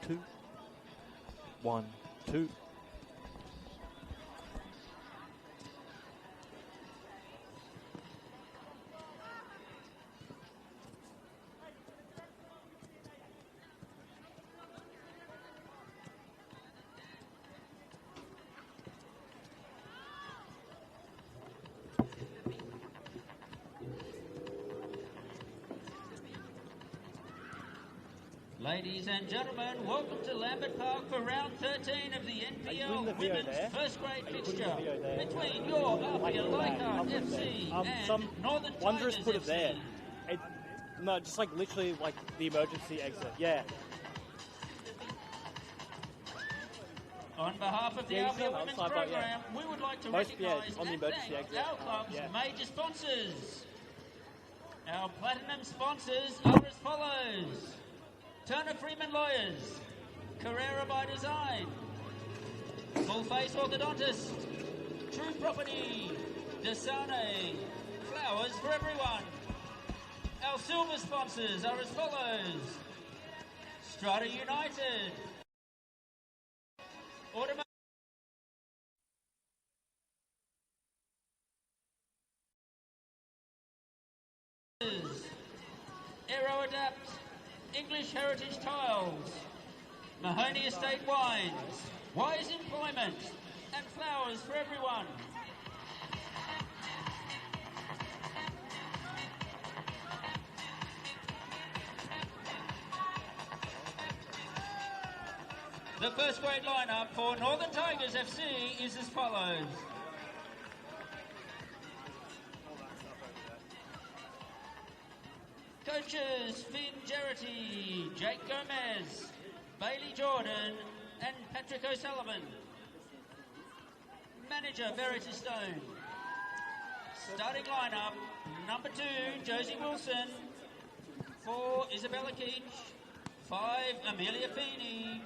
1-2. 1-2. Ladies and gentlemen, welcome to Lambert Park for round 13 of the NPL Women's First Grade fixture between your APIA Leichhardt FC and Northern Wanderers Tigers put it FC. there. No, just like literally like the emergency exit. Yeah. On behalf of the APIA Women's Program, we would like to recognise on the and emergency thank exit. our club's major sponsors. Our platinum sponsors are as follows: Turner Freeman Lawyers, Carrera by Design, Full Face Orthodontist, True Property, Desane, Flowers for Everyone. Our silver sponsors are as follows: Strata United, Automotive, Aero Adapt, English Heritage Tiles, Mahoney Estate Wines, Wise Employment, and Flowers for Everyone. The first grade lineup for Northern Tigers FC is as follows. Coaches Finn Geraghty, Jake Gomez, Bailey Jordan, and Patrick O'Sullivan. Manager Verity Stone. Starting lineup: number 2, Josie Wilson. 4, Isabella Keach. 5, Amelia Feeney.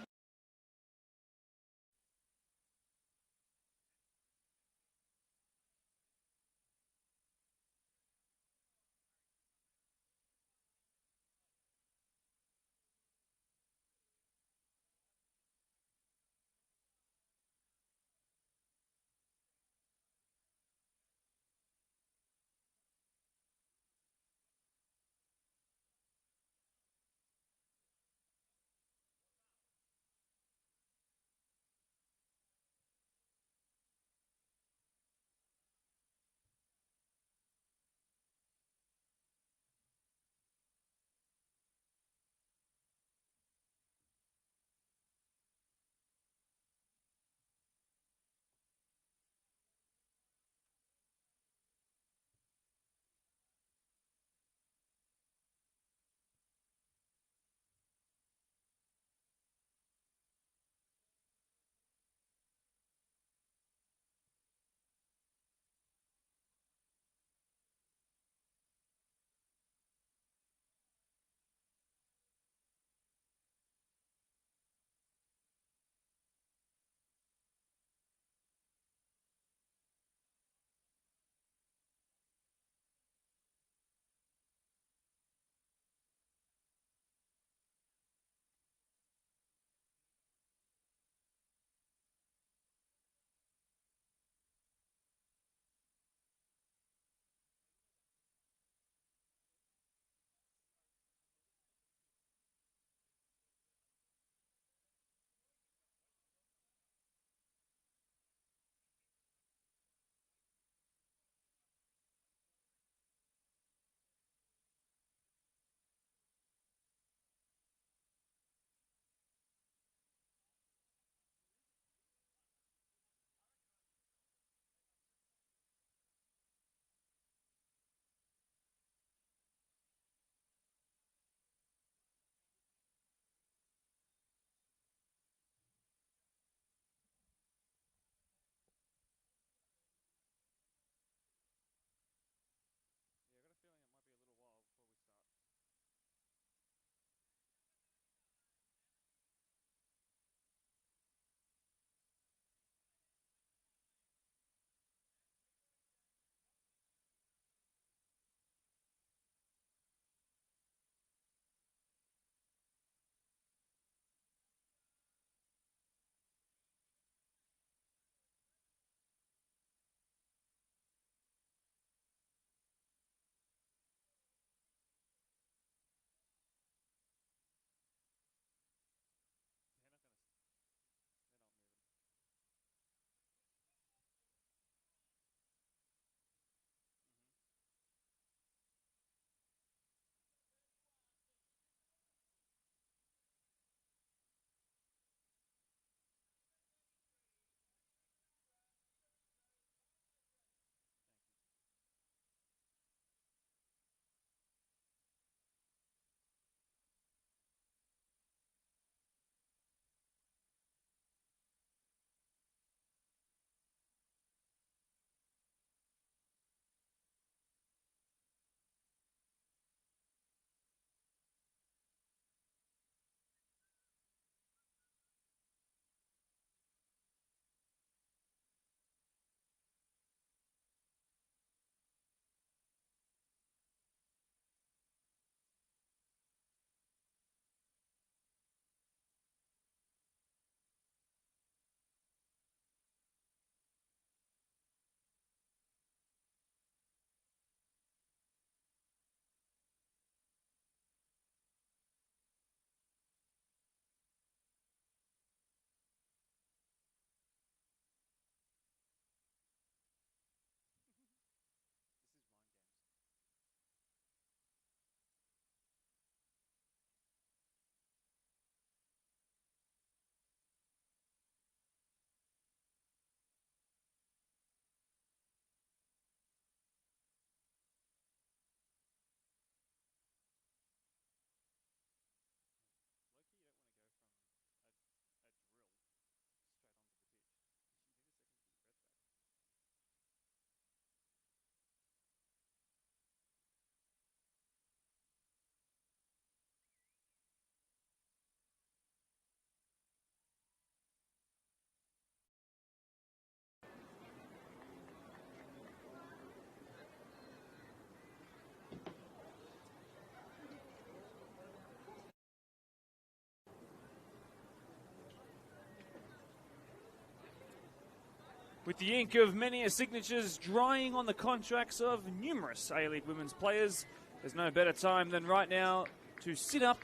With the ink of many signatures drying on the contracts of numerous A-League women's players, there's no better time than right now to sit up,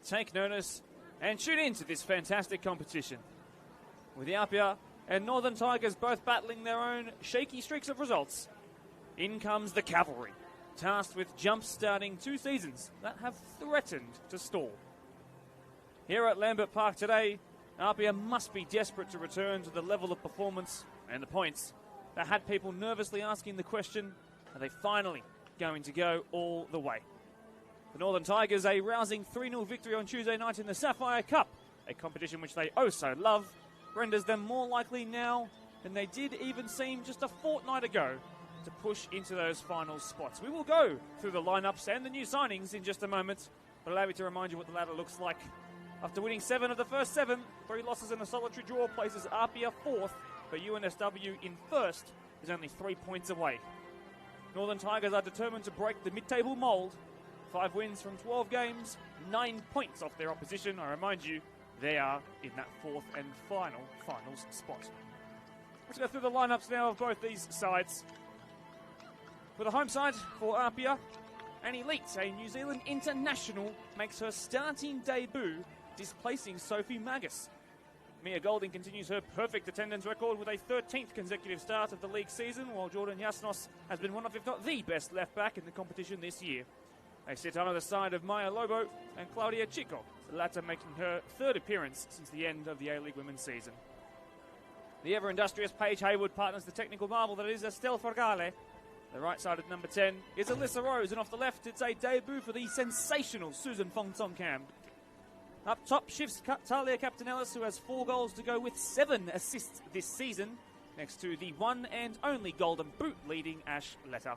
take notice, and tune into this fantastic competition. With the APIA and Northern Tigers both battling their own shaky streaks of results, in comes the cavalry, tasked with jump-starting 2 seasons that have threatened to stall. Here at Lambert Park today, APIA must be desperate to return to the level of performance and the points that had people nervously asking the question, are they finally going to go all the way? The Northern Tigers, a rousing 3-0 victory on Tuesday night in the Sapphire Cup, a competition which they oh so love, renders them more likely now than they did even seem just a fortnight ago to push into those final spots. We will go through the lineups and the new signings in just a moment, but allow me to remind you what the ladder looks like. After winning 7 of the first 7, 3 losses and a solitary draw places APIA 4th, but UNSW in 1st is only 3 points away. Northern Tigers are determined to break the mid-table mould. 5 wins from 12 games, 9 points off their opposition. I remind you, they are in that 4th and finals spot. Let's go through the lineups now of both these sides. For the home side, for APIA, an elite, a New Zealand international, makes her starting debut, displacing Sophie Magus. Mia Golding continues her perfect attendance record with a 13th consecutive start of the league season, while Jordan Jasnos has been one of, if not the best left back in the competition this year. They sit on the side of Maya Lobo and Claudia Chico, the latter making her 3rd appearance since the end of the A-League women's season. The ever-industrious Paige Hayward partners the technical marvel that is Estelle Forgale. The right-sided number 10 is Alyssa Rose, and off the left it's a debut for the sensational Susan Fong Song Cam. Up top shifts Talia Captain-Ellis, who has 4 goals to go with 7 assists this season, next to the one and only Golden Boot leading Ash Letter.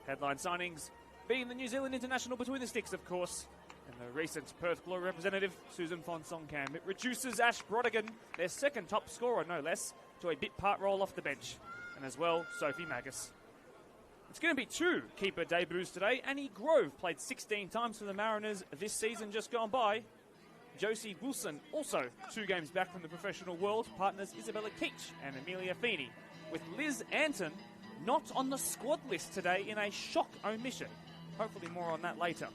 Headline signings being the New Zealand international between the sticks, of course, and the recent Perth Glory representative, Susan Fong Song Cam. It reduces Ash Brodigan, their 2nd top scorer, no less, to a bit-part role off the bench, and as well, Sophie Magus. It's going to be 2 keeper debuts today. Annie Grove played 16 times for the Mariners this season just gone by. Josie Wilson, also 2 games back from the professional world, partners Isabella Keach and Amelia Feeney, with Liz Anton not on the squad list today in a shock omission. Hopefully more on that later.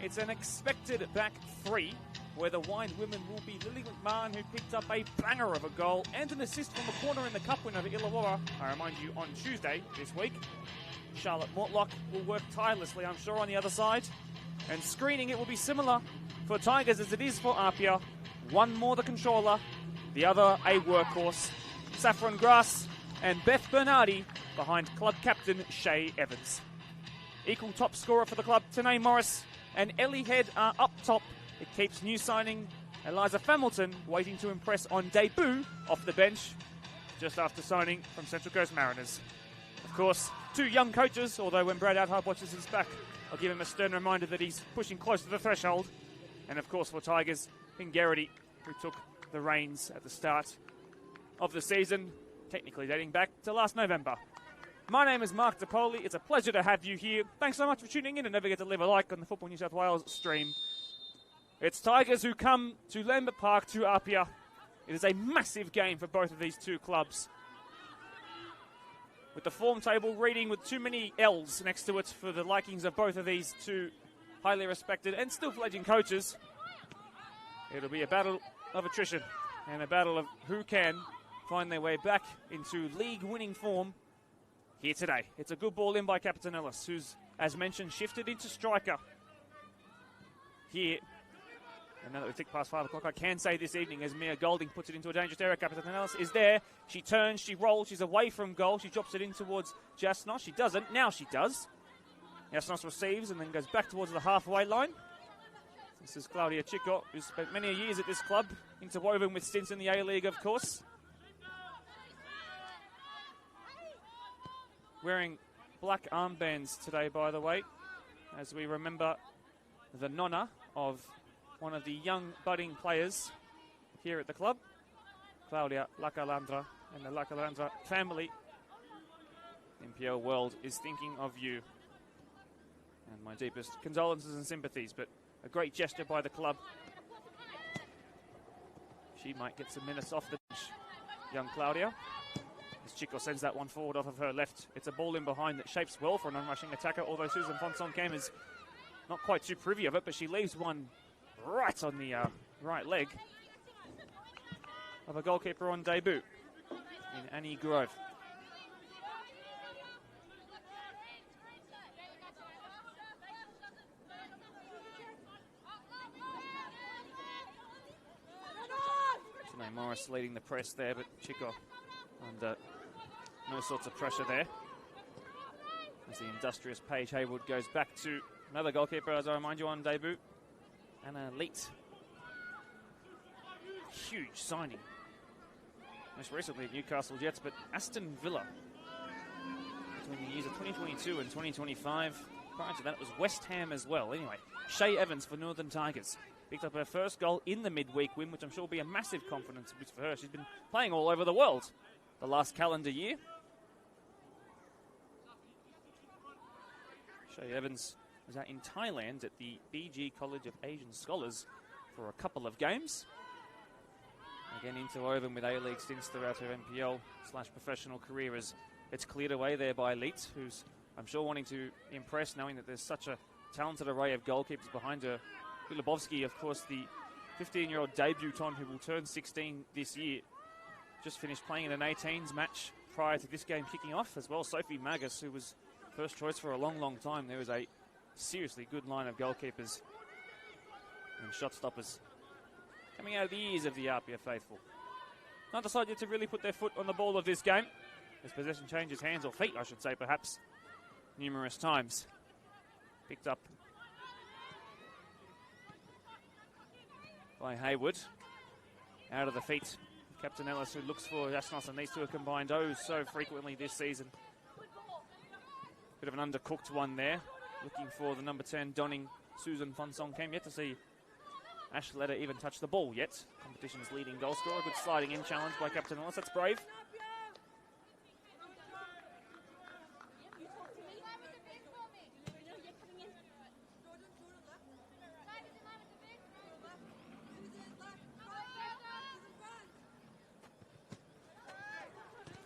It's an expected back 3, where the wide women will be Lily McMahon, who picked up a banger of a goal and an assist from the corner in the cup win over Illawarra, I remind you, on Tuesday this week. Charlotte Mortlock will work tirelessly, I'm sure, on the other side. And screening it will be similar for Tigers as it is for APIA. One more the controller, the other a workhorse. Saffron Grass and Beth Bernardi behind club captain Shay Evans. Equal top scorer for the club, Tanae Morris and Ellie Head are up top. It keeps new signing Eliza Familton waiting to impress on debut off the bench just after signing from Central Coast Mariners. Of course, 2 young coaches, although when Brad Outhard watches his back, I'll give him a stern reminder that he's pushing close to the threshold. And of course for Tigers, Finn Garrity, who took the reins at the start of the season, technically dating back to last November. My name is Mark DePoli. It's a pleasure to have you here. Thanks so much for tuning in, and don't forget to leave a like on the Football New South Wales stream. It's Tigers who come to Lambert Park to APIA. It is a massive game for both of these 2 clubs. With the form table reading with too many L's next to it for the likings of both of these 2 highly respected and still fledgling coaches, it'll be a battle of attrition and a battle of who can find their way back into league-winning form here today. It's a good ball in by Captain Ellis, who's, as mentioned, shifted into striker here. And now that we've ticked past 5 o'clock, I can say this evening as Mia Golding puts it into a dangerous area, Captain Ellis is there. She turns, she rolls, she's away from goal. She drops it in towards Jasnos. She doesn't. Now she does. Jasnos receives and then goes back towards the halfway line. This is Claudia Chico, who's spent many years at this club, interwoven with stints in the A-League, of course. Wearing black armbands today, by the way, as we remember the nonna of one of the young budding players here at the club, Claudia Lacalandra, and the Lacalandra family. The NPL world is thinking of you. And my deepest condolences and sympathies, but a great gesture by the club. She might get some minutes off the bench, young Claudia. As Chico sends that one forward off of her left. It's a ball in behind that shapes well for a non-rushing attacker, although Susan Fonson-Cam is not quite too privy of it, but she leaves one right on the right leg of a goalkeeper on debut in Annie Grove. Janae Morris leading the press there, but Chico under no sorts of pressure there. As the industrious Paige Haywood goes back to another goalkeeper, as I remind you, on debut, Anna Leet. Huge signing. Most recently at Newcastle Jets, but Aston Villa between the years of 2022 and 2025. Prior to that, it was West Ham as well. Anyway, Shay Evans for Northern Tigers. Picked up her first goal in the midweek win, which I'm sure will be a massive confidence boost for her. She's been playing all over the world the last calendar year. Shay Evans was out in Thailand at the BG College of Asian Scholars for a couple of games. Again, interwoven with A-League stints throughout her NPL/professional career, as it's cleared away there by Leet, who's, I'm sure, wanting to impress, knowing that there's such a talented array of goalkeepers behind her. Lubovsky, of course, the 15-year-old debutant who will turn 16 this year, just finished playing in an 18s match prior to this game kicking off, as well. Sophie Magus, who was first choice for a long, long time. There was a seriously good line of goalkeepers and shot stoppers coming out of the ears of the APIA faithful. Not decided to really put their foot on the ball of this game, as possession changes hands, or feet, I should say, perhaps, numerous times. Picked up by Haywood. Out of the feet, Captain Ellis, who looks for Jasnos, and these two have combined so frequently this season. Bit of an undercooked one there. Looking for the number 10, donning Susan Fonson-Cam. Yet to see Ash Letter even touch the ball yet. Competition's leading goal scorer. Good sliding in challenge by Captain Ellis. That's brave.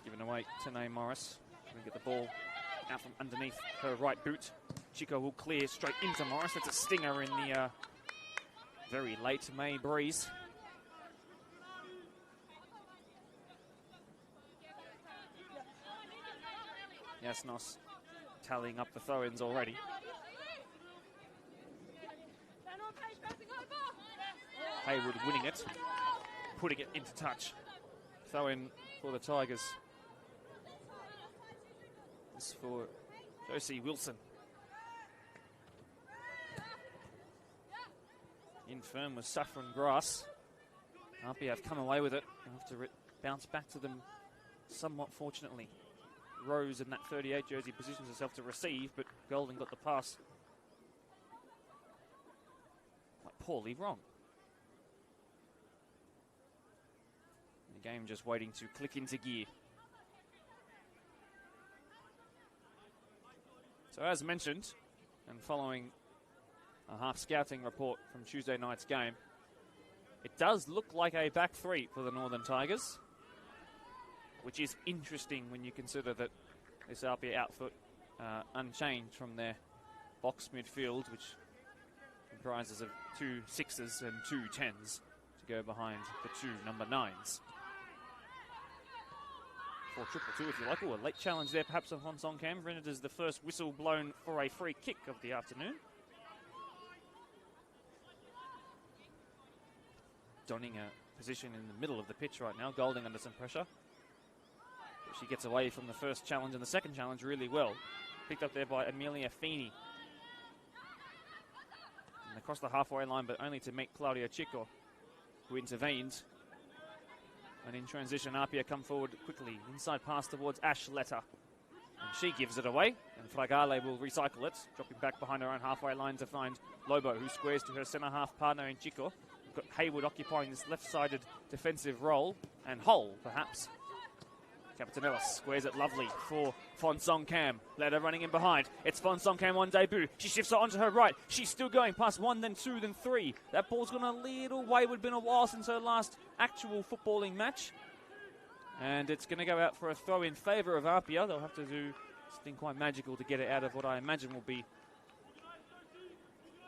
Given away to Nay Morris. Going to get the ball out from underneath her right boot. Chico will clear straight into Morris. That's a stinger in the very late May breeze. Jasnos tallying up the throw-ins already. Haywood winning it, putting it into touch. Throw-in for the Tigers. This for Josie Wilson. In firm with Saffron Grass. APIA have come away with it after it bounced back to them somewhat fortunately. Rose in that 38 jersey positions herself to receive, but Golden got the pass quite poorly wrong. The game just waiting to click into gear. So as mentioned, and following a half scouting report from Tuesday night's game, it does look like a back three for the Northern Tigers, which is interesting when you consider that this APIA outfit unchanged from their box midfield, which comprises of 2 6s and 2 10s to go behind the 2 number 9s. 4-2-2 if you like. A late challenge there perhaps on Fonson-Cam, rendered as the first whistle blown for a free kick of the afternoon. Donning a position in the middle of the pitch right now, Golding under some pressure. But she gets away from the first challenge and the second challenge really well. Picked up there by Amelia Feeney. And across the halfway line, but only to meet Claudia Chico, who intervened. And in transition, APIA come forward quickly. Inside pass towards Ash Letter. And she gives it away. And Fragale will recycle it, dropping back behind her own halfway line to find Lobo, who squares to her centre-half partner in Chico. We've got Haywood occupying this left-sided defensive role. And Hull, perhaps. Captain Ellis squares it lovely for Fonson-Cam. Letter running in behind. It's Fonson-Cam on debut. She shifts it onto her right. She's still going past 1, then 2, then 3. That ball's gone a little wayward. Been a while since her last actual footballing match. And it's going to go out for a throw in favour of APIA. They'll have to do something quite magical to get it out of what I imagine will be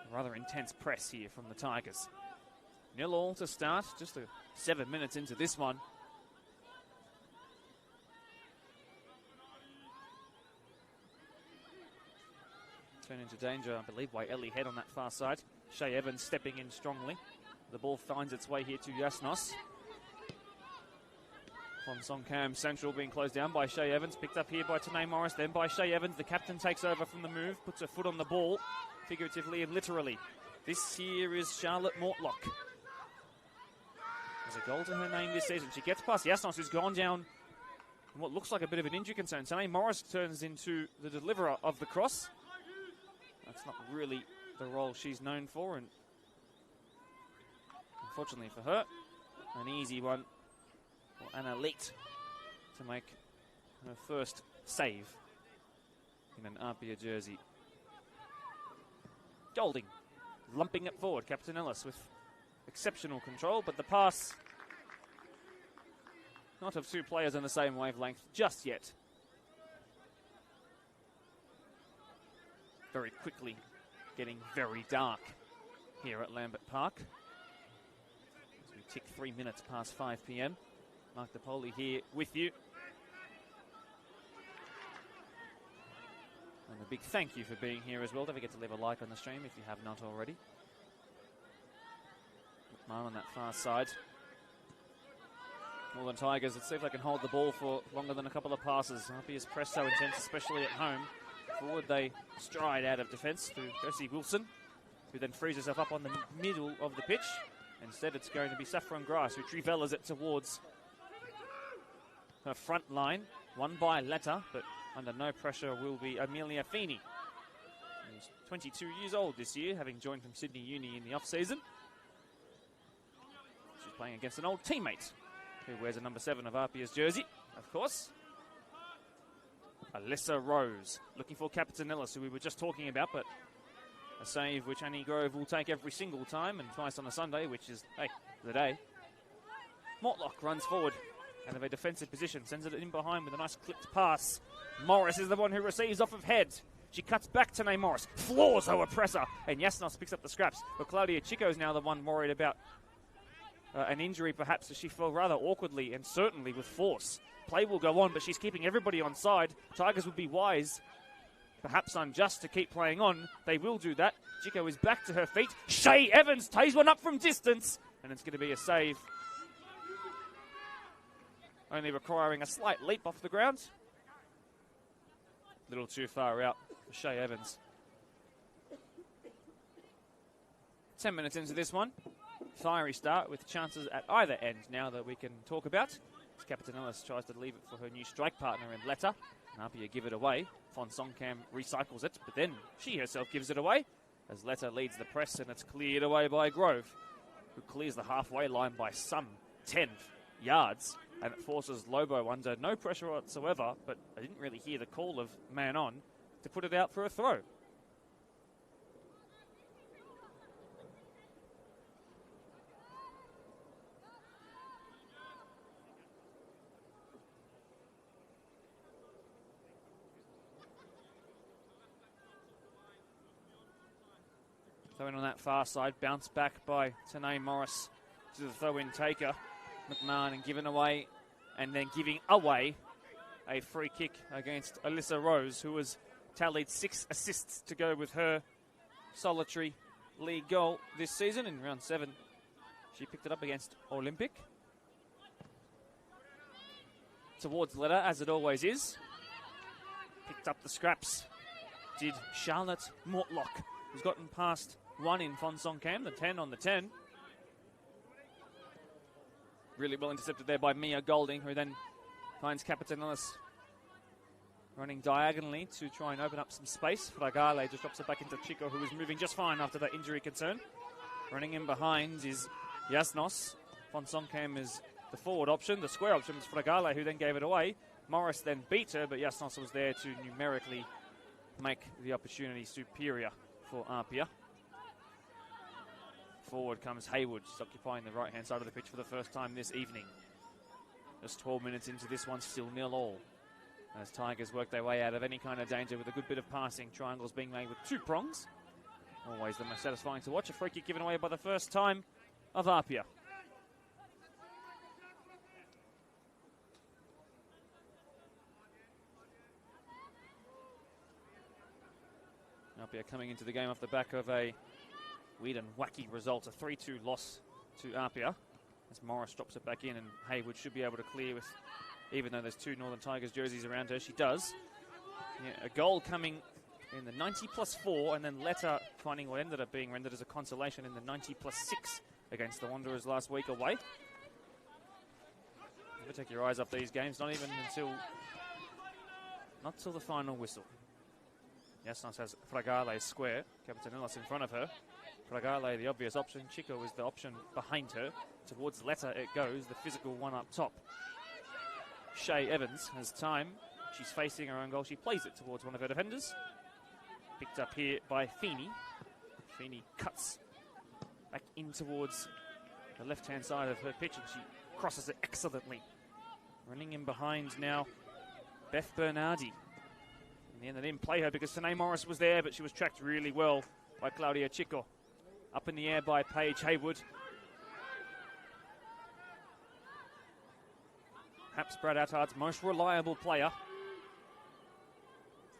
a rather intense press here from the Tigers. 0-0 to start, just 7 minutes into this one. Turn into danger, I believe, by Ellie Head on that far side. Shay Evans stepping in strongly. The ball finds its way here to Jasnos. Von Songkham Central being closed down by Shay Evans. Picked up here by Tanae Morris, then by Shay Evans. The captain takes over from the move, puts her foot on the ball, figuratively and literally. This here is Charlotte Mortlock. There's a goal to her name this season. She gets past Jasnos, who's gone down in what looks like a bit of an injury concern. Tanae Morris turns into the deliverer of the cross. That's not really the role she's known for, and unfortunately for her, an easy one for Anna Leet to make her first save in an APIA jersey. Golding lumping it forward. Captain Ellis with exceptional control, but the pass not of two players on the same wavelength just yet. Very quickly getting very dark here at Lambert Park as we tick 3 minutes past 5 p.m. Mark DePoli here with you. And a big thank you for being here as well. Don't forget to leave a like on the stream if you have not already. McMahon on that far side. Northern Tigers, let's see if they can hold the ball for longer than a couple of passes. APIA's press so intense, especially at home. Forward they stride out of defence through Josie Wilson, who then frees herself up on the middle of the pitch. Instead it's going to be Saffron Grice, who trivellas it towards her front line. Won by Letta, but under no pressure will be Amelia Feeney. She's 22 years old this year, having joined from Sydney Uni in the off-season. She's playing against an old teammate who wears a number 7 of APIA's jersey, of course. Alyssa Rose, looking for Captain Ellis, who we were just talking about, but a save which Annie Grove will take every single time, and twice on a Sunday, which is, hey, the day. Mortlock runs forward out of a defensive position, sends it in behind with a nice clipped pass. Morris is the one who receives off of Head. She cuts back to Tanae Morris, floors her oppressor, and Jasnos picks up the scraps. But Claudia Chico is now the one worried about an injury, perhaps, as she fell rather awkwardly and certainly with force. Play will go on, but she's keeping everybody on side. Tigers would be wise, perhaps unjust, to keep playing on. They will do that. Chico is back to her feet. Shay Evans ties one up from distance, and it's going to be a save. Only requiring a slight leap off the ground. A little too far out for Shay Evans. 10 minutes into this one. Fiery start with chances at either end now that we can talk about. As Captain Ellis tries to leave it for her new strike partner in Letta. APIA give it away. Von Songkham recycles it, but then she herself gives it away as Letta leads the press, and it's cleared away by Grove, who clears the halfway line by some 10 yards. And it forces Lobo under no pressure whatsoever, but I didn't really hear the call of man on, to put it out for a throw. Throw in on that far side, bounced back by Tanae Morris to the throw-in taker. McMahon, and given away, and then giving away a free kick against Alyssa Rose, who has tallied 6 assists to go with her solitary league goal this season in round 7. She picked it up against Olympic. Towards Letta, as it always is. Picked up the scraps. Did Charlotte Mortlock, who's gotten past one in Von Songkham, the 10 on the 10. Really well intercepted there by Mia Golding, who then finds Captain Ellis running diagonally to try and open up some space. Fragale just drops it back into Chico, who is moving just fine after that injury concern. Running in behind is Jasnos. Von Songkham is the forward option. The square option was Fragale, who then gave it away. Morris then beat her, but Jasnos was there to numerically make the opportunity superior for APIA. Forward comes Haywood. She's occupying the right-hand side of the pitch for the first time this evening. Just 12 minutes into this one, still 0-all. As Tigers work their way out of any kind of danger with a good bit of passing. Triangles being made with 2 prongs. Always the most satisfying to watch. A free kick given away by the first time of APIA. APIA coming into the game off the back of a weird and wacky result. A 3-2 loss to APIA. As Morris drops it back in, and Haywood should be able to clear with, even though there's 2 Northern Tigers jerseys around her, she does. Yeah, a goal coming in the 90+4, and then Letta finding what ended up being rendered as a consolation in the 90+6 against the Wanderers last week away. Never take your eyes off these games, not even until the final whistle. Yasnas has Fragale square, Capitanillas in front of her. Fragale the obvious option, Chico is the option behind her. Towards Letta it goes, the physical one up top. Shay Evans has time. She's facing her own goal. She plays it towards one of her defenders. Picked up here by Feeney. Feeney cuts back in towards the left-hand side of her pitch, and she crosses it excellently. Running in behind now, Beth Bernardi. In the end, they didn't play her because Tanae Morris was there, but she was tracked really well by Claudia Chico. Up in the air by Paige Haywood. Perhaps Brad Atard's most reliable player.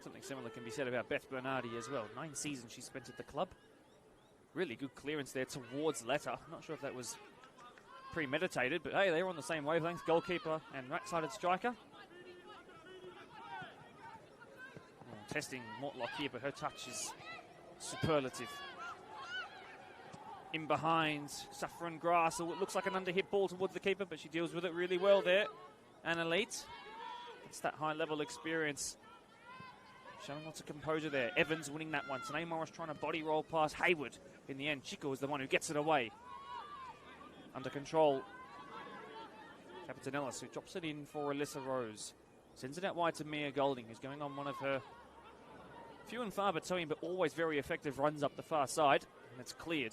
Something similar can be said about Beth Bernardi as well. 9 seasons she spent at the club. Really good clearance there towards Letta. Not sure if that was premeditated, but hey, they were on the same wavelength. Goalkeeper and right-sided striker. Testing Mortlock here, but her touch is superlative. In behind, Saffron Grass. It looks like an underhit ball towards the keeper, but she deals with it really well there. And Elite. It's that high-level experience. Showing lots of composure there. Evans winning that one. Tanae Morris trying to body roll past Haywood. In the end, Chico is the one who gets it away. Under control. Capitanellis, who drops it in for Alyssa Rose. Sends it out wide to Mia Golding, who's going on one of her few and far between, but always very effective runs up the far side. And it's cleared.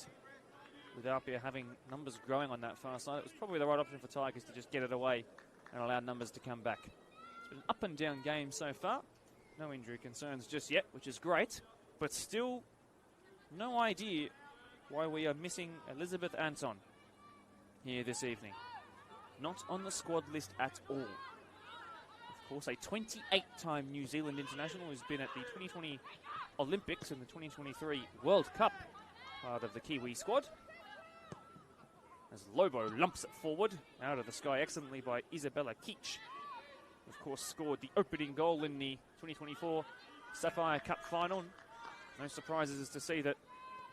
With APIA having numbers growing on that far side, it was probably the right option for Tigers to just get it away and allow numbers to come back. It's been an up and down game so far. No injury concerns just yet, which is great. But still, no idea why we are missing Elizabeth Anton here this evening. Not on the squad list at all. Of course, a 28-time New Zealand international who's been at the 2020 Olympics and the 2023 World Cup, part of the Kiwi squad. As Lobo lumps it forward, out of the sky excellently by Isabella Keach. Of course, scored the opening goal in the 2024 Sapphire Cup final. No surprises to see that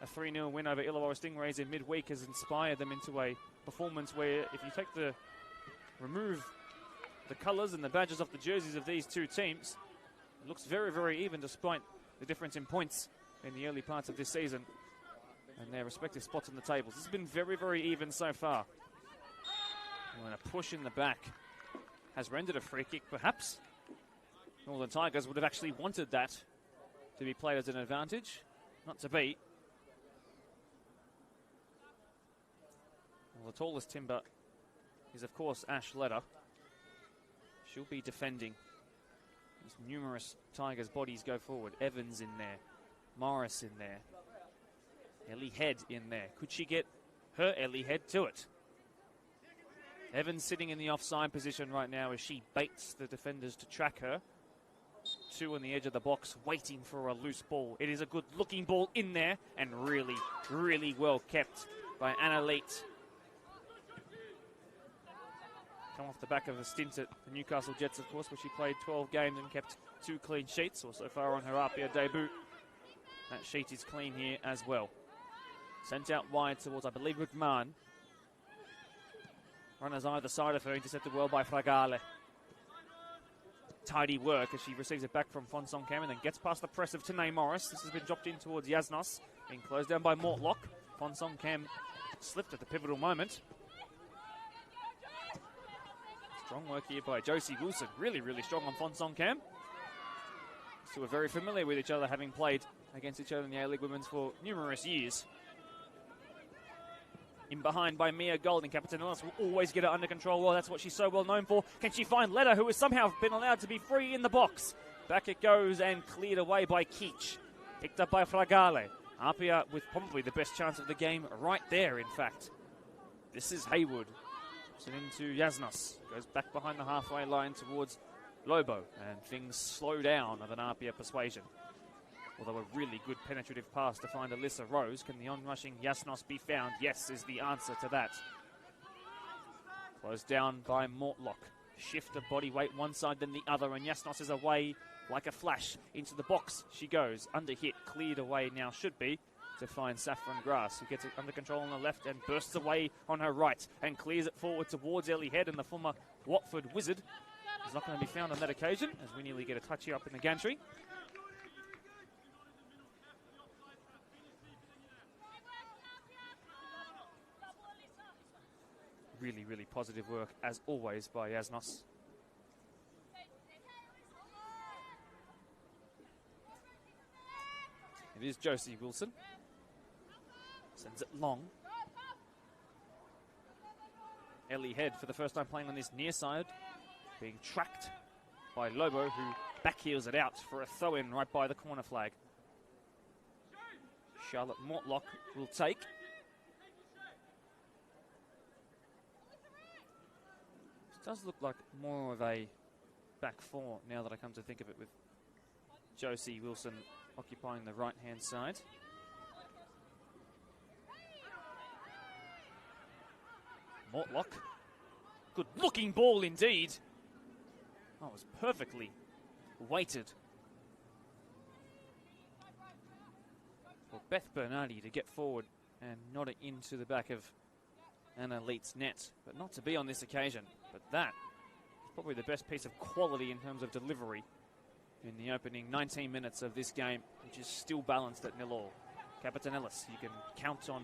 a 3-0 win over Illawarra Stingrays in midweek has inspired them into a performance where, if you remove the colours and the badges off the jerseys of these two teams, it looks very, very even despite the difference in points in the early parts of this season and their respective spots on the tables. This has been very, very even so far. And a push in the back has rendered a free kick, perhaps. Northern Tigers would have actually wanted that to be played as an advantage. Not to be. Well, the tallest timber is, of course, Ash Leder. She'll be defending. There's numerous Tigers bodies go forward. Evans in there. Morris in there. Ellie Head in there. Could she get her Ellie Head to it? Evans sitting in the offside position right now as she baits the defenders to track her. 2 on the edge of the box waiting for a loose ball. It is a good looking ball in there and really, really well kept by Anna Leet. Come off the back of a stint at the Newcastle Jets, of course, where she played 12 games and kept 2 clean sheets, or so far on her APIA debut. That sheet is clean here as well. Sent out wide towards, I believe, McMahon. Runners either side of her, intercepted well by Fragale. Tidy work as she receives it back from Fonsong Cam and then gets past the press of Tanae Morris. This has been dropped in towards Yasnos, being closed down by Mortlock. Fonsong Cam slipped at the pivotal moment. Strong work here by Josie Wilson. Really, really strong on Fonsong Cam. So we're very familiar with each other, having played against each other in the A-League Women's for numerous years. In behind by Mia Golding. Capitanolis will always get it under control. Well, that's what she's so well known for. Can she find Letta, who has somehow been allowed to be free in the box? Back it goes and cleared away by Keach. Picked up by Fragale. APIA with probably the best chance of the game right there, in fact. This is Haywood. Sent into Yasnos. Goes back behind the halfway line towards Lobo. And things slow down of an APIA persuasion. Although a really good penetrative pass to find Alyssa Rose. Can the on-rushing Yasnos be found? Yes, is the answer to that. Closed down by Mortlock. Shift of body weight one side then the other, and Yasnos is away like a flash. Into the box she goes. Under hit, cleared away now should be to find Saffron Grass, who gets it under control on the left and bursts away on her right and clears it forward towards Ellie Head, and the former Watford Wizard is not going to be found on that occasion as we nearly get a touch here up in the gantry. Really, really positive work, as always, by Yasnos. It is Josie Wilson. Sends it long. Ellie Head, for the first time playing on this near side, being tracked by Lobo, who backheels it out for a throw-in right by the corner flag. Charlotte Mortlock will take. Does look like more of a back four now that I come to think of it, with Josie Wilson occupying the right-hand side. Mortlock. Good looking ball indeed. Oh, it was perfectly weighted for Beth Bernardi to get forward and nod it into the back of Anna Leit's net, but not to be on this occasion. But that is probably the best piece of quality in terms of delivery in the opening 19 minutes of this game, which is still balanced at 0-0. Capitanelis, you can count on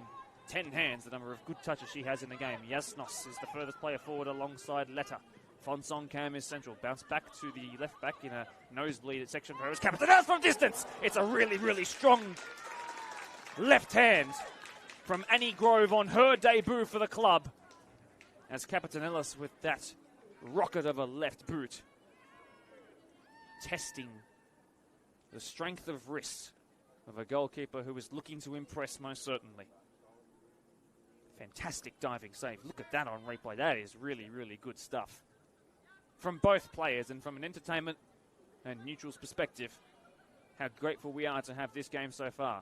10 hands the number of good touches she has in the game. Yasnos is the furthest player forward alongside Letta. Fonsong Cam is central. Bounce back to the left back in a nosebleed at section pros. Capitanelis from distance. It's a really, really strong left hand from Annie Grove on her debut for the club, as Capitanelis with that rocket of a left boot, testing the strength of wrist of a goalkeeper who is looking to impress most certainly. Fantastic diving save. Look at that on replay. That is really, really good stuff from both players, and from an entertainment and neutrals perspective, how grateful we are to have this game so far.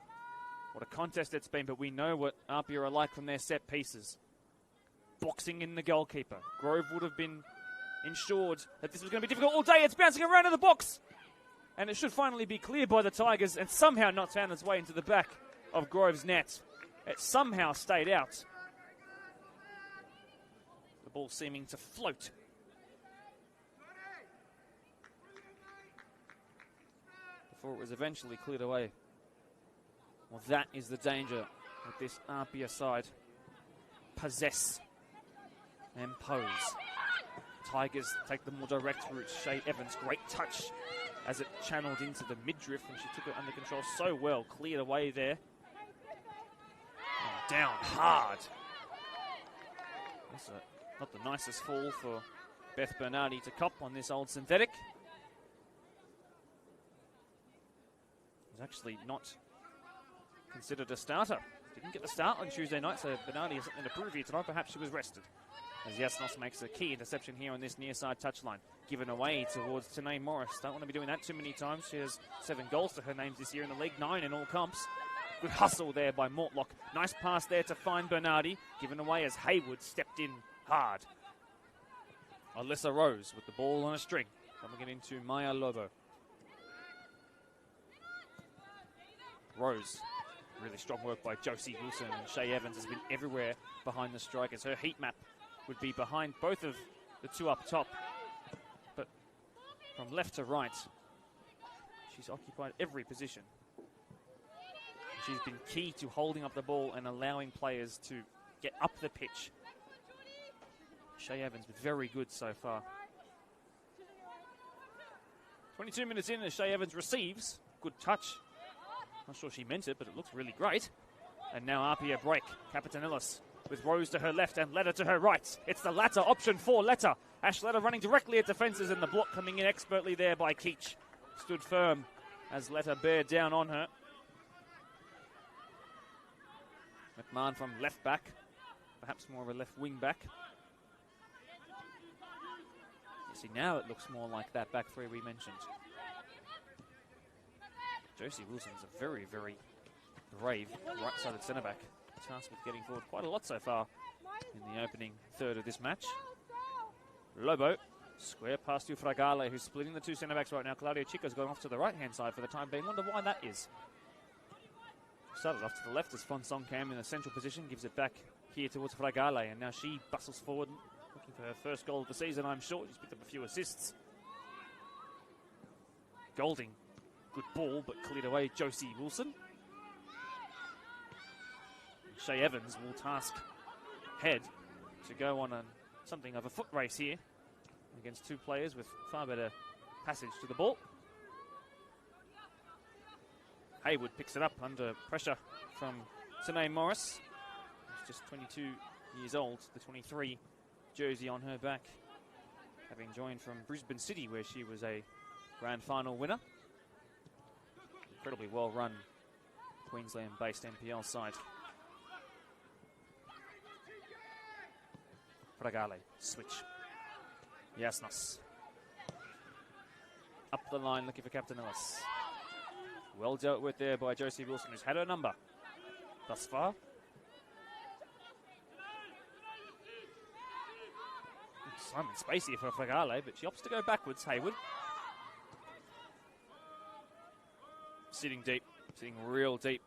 What a contest it's been, but we know what APIA are like from their set pieces. Boxing in the goalkeeper. Grove would have been ensured that this was going to be difficult all day. It's bouncing around in the box, and it should finally be cleared by the Tigers, and somehow not found its way into the back of Grove's net. It somehow stayed out. The ball seeming to float. Before it was eventually cleared away. Well, that is the danger with this APIA side. Possess and pose. Tigers take the more direct route. Shay Evans, great touch as it channeled into the midriff, and she took it under control so well. Cleared away there. Oh, down hard. That's not the nicest fall for Beth Bernardi to cop on this old synthetic. It was actually not considered a starter. Didn't get the start on Tuesday night, so Bernardi has something to prove here tonight. Perhaps she was rested. As Yasnos makes a key interception here on this near side touchline. Given away towards Tanae Morris. Don't want to be doing that too many times. She has 7 goals to her names this year in the league, 9 in all comps. Good hustle there by Mortlock. Nice pass there to find Bernardi. Given away as Haywood stepped in hard. Alyssa Rose with the ball on a string. Coming it into Maya Lobo. Rose. Really strong work by Josie Wilson, and Shay Evans has been everywhere behind the strikers. Her heat map would be behind both of the two up top, but from left to right, she's occupied every position. She's been key to holding up the ball and allowing players to get up the pitch. Shay Evans very good so far. 22 minutes in as Shay Evans receives. Good touch. Not sure she meant it, but it looks really great. And now APIA break. Capitanelis with Rose to her left and Letta to her right. It's the latter option for Letta. Ash Letta running directly at defences, and the block coming in expertly there by Keach. Stood firm as Letta bared down on her. McMahon from left back, perhaps more of a left wing back. You see, now it looks more like that back three we mentioned. Josie Wilson's a very, very brave right-sided centre-back, tasked with getting forward quite a lot so far in the opening third of this match. Lobo, square pass to Fragale, who's splitting the two centre-backs right now. Claudio Chico's going off to the right-hand side for the time being. Wonder why that is. Started off to the left as Fonsong Cam in a central position, gives it back here towards Fragale, and now she bustles forward, looking for her first goal of the season, I'm sure. She's picked up a few assists. Golding, good ball, but cleared away Josie Wilson. Shay Evans will task Head to go on something of a foot race here against two players with far better passage to the ball. Haywood picks it up under pressure from Sine Morris. She's just 22 years old, the 23 jersey on her back, having joined from Brisbane City, where she was a grand final winner. Incredibly well-run Queensland-based NPL side. Fragale, switch. Yasnos. Up the line, looking for Captain Ellis. Well dealt with there by Josie Wilson, who's had her number thus far. Simon Spacey for Fragale, but she opts to go backwards, Haywood. Sitting deep, sitting real deep.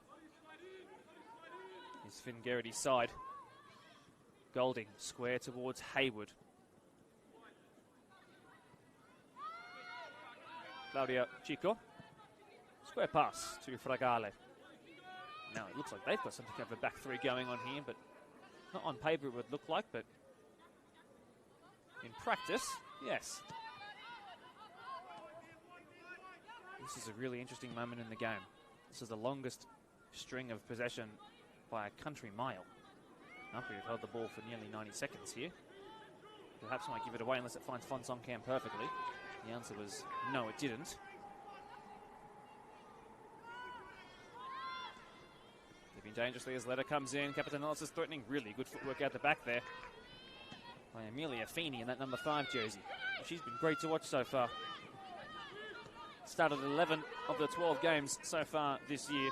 Is Finn Geraghty's side. Golding, square towards Haywood. Claudia Chico. Square pass to Fragale. Now it looks like they've got something of a back three going on here, but not on paper it would look like, but in practice, yes. This is a really interesting moment in the game. This is the longest string of possession by a country mile. APIA have held the ball for nearly 90 seconds here. Perhaps might give it away unless it finds Fonsong Cam perfectly. The answer was no, it didn't. Keeping dangerously as Letta comes in. Capitanelis is threatening. Really good footwork out the back there by Amelia Feeney in that number 5 jersey. She's been great to watch so far. Started 11 of the 12 games so far this year.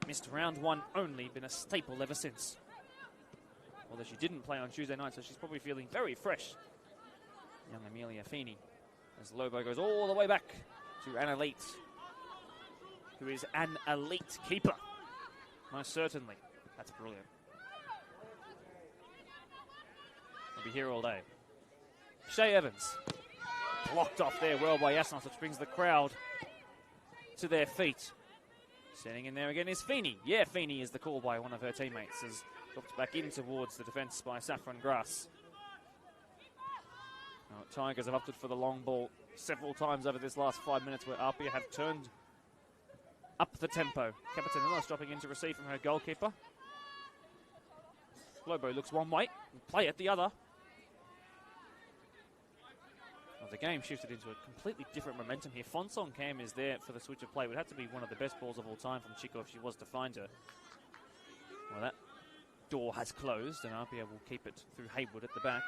Missed round 1 only, been a staple ever since. Although she didn't play on Tuesday night, so she's probably feeling very fresh. Young Amelia Feeney, as Lobo goes all the way back to an elite, who is an elite keeper. Most certainly. That's brilliant. I'll be here all day. Shay Evans. Blocked off there well by Yasnos, which brings the crowd to their feet. Standing in there again is Feeney. Yeah, Feeney is the call by one of her teammates, as dropped back in towards the defence by Saffron Grass. Now, Tigers have opted for the long ball several times over this last 5 minutes, where APIA have turned up the tempo. Capitanelis dropping in to receive from her goalkeeper. Lobo looks one way, and play it the other. Well, the game shifted into a completely different momentum here. Fonsong Cam is there for the switch of play. It would have to be one of the best balls of all time from Chico if she was to find her. Well, that door has closed, and APIA will keep it through Haywood at the back.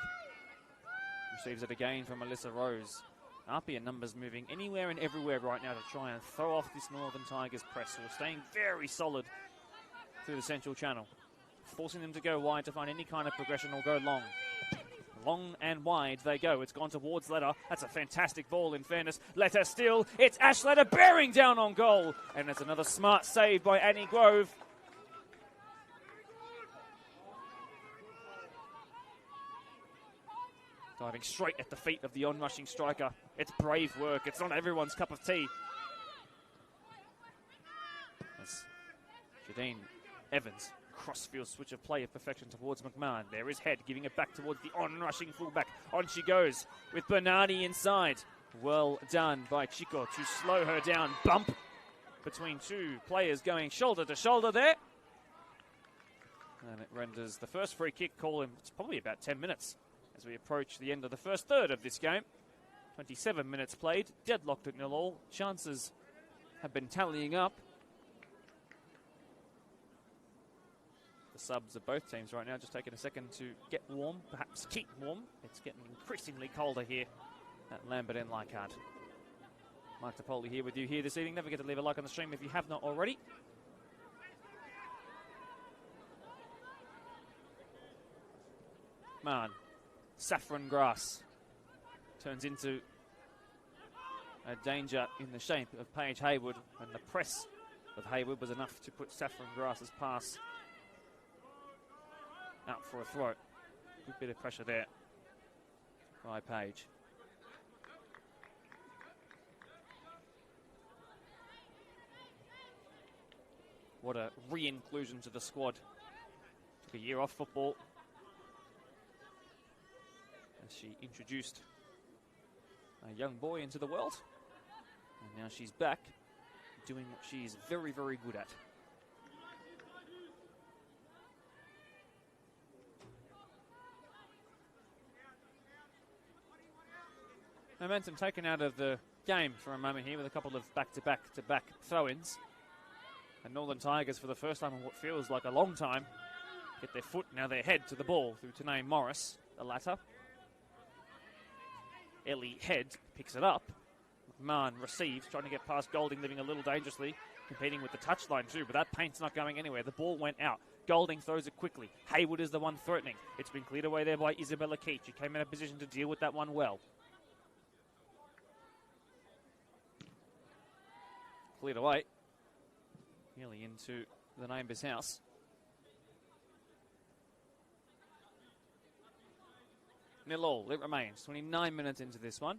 Receives it again from Alyssa Rose. APIA numbers moving anywhere and everywhere right now to try and throw off this Northern Tigers press, who are staying very solid through the central channel, forcing them to go wide to find any kind of progression or go long. Long and wide they go. It's gone towards Letta. That's a fantastic ball, in fairness. Letta still. It's Ash Letta bearing down on goal. And it's another smart save by Annie Grove. Diving straight at the feet of the on-rushing striker. It's brave work. It's not everyone's cup of tea. That's Jadine Evans. Crossfield switch of play of perfection towards McMahon. There is Head giving it back towards the on-rushing fullback. On she goes with Bernardi inside. Well done by Chico to slow her down. Bump between two players going shoulder to shoulder there. And it renders the first free kick call in it's probably about 10 minutes as we approach the end of the first third of this game. 27 minutes played, deadlocked at 0-0. Chances have been tallying up. The subs of both teams right now just taking a second to get warm, perhaps keep warm. It's getting increasingly colder here at Lambert and Leichhardt. Mike Topoli here with you here this evening. Never forget to leave a like on the stream if you have not already. Man, saffron grass turns into a danger in the shape of Paige Haywood, and the press of Haywood was enough to put saffron grass's pass out for a throw. Good bit of pressure there by Paige. What a re-inclusion to the squad. Took a year off football as she introduced a young boy into the world. And now she's back doing what she's very, very good at. Momentum taken out of the game for a moment here with a couple of back-to-back throw-ins. And Northern Tigers, for the first time in what feels like a long time, get their foot, now their head, to the ball through Tanae Morris, the latter. Ellie Head picks it up. McMahon receives, trying to get past Golding, living a little dangerously, competing with the touchline too, but that paint's not going anywhere. The ball went out. Golding throws it quickly. Haywood is the one threatening. It's been cleared away there by Isabella Keach. She came in a position to deal with that one well. Cleared away. Nearly into the neighbour's house. Nil all, it remains. 29 minutes into this one.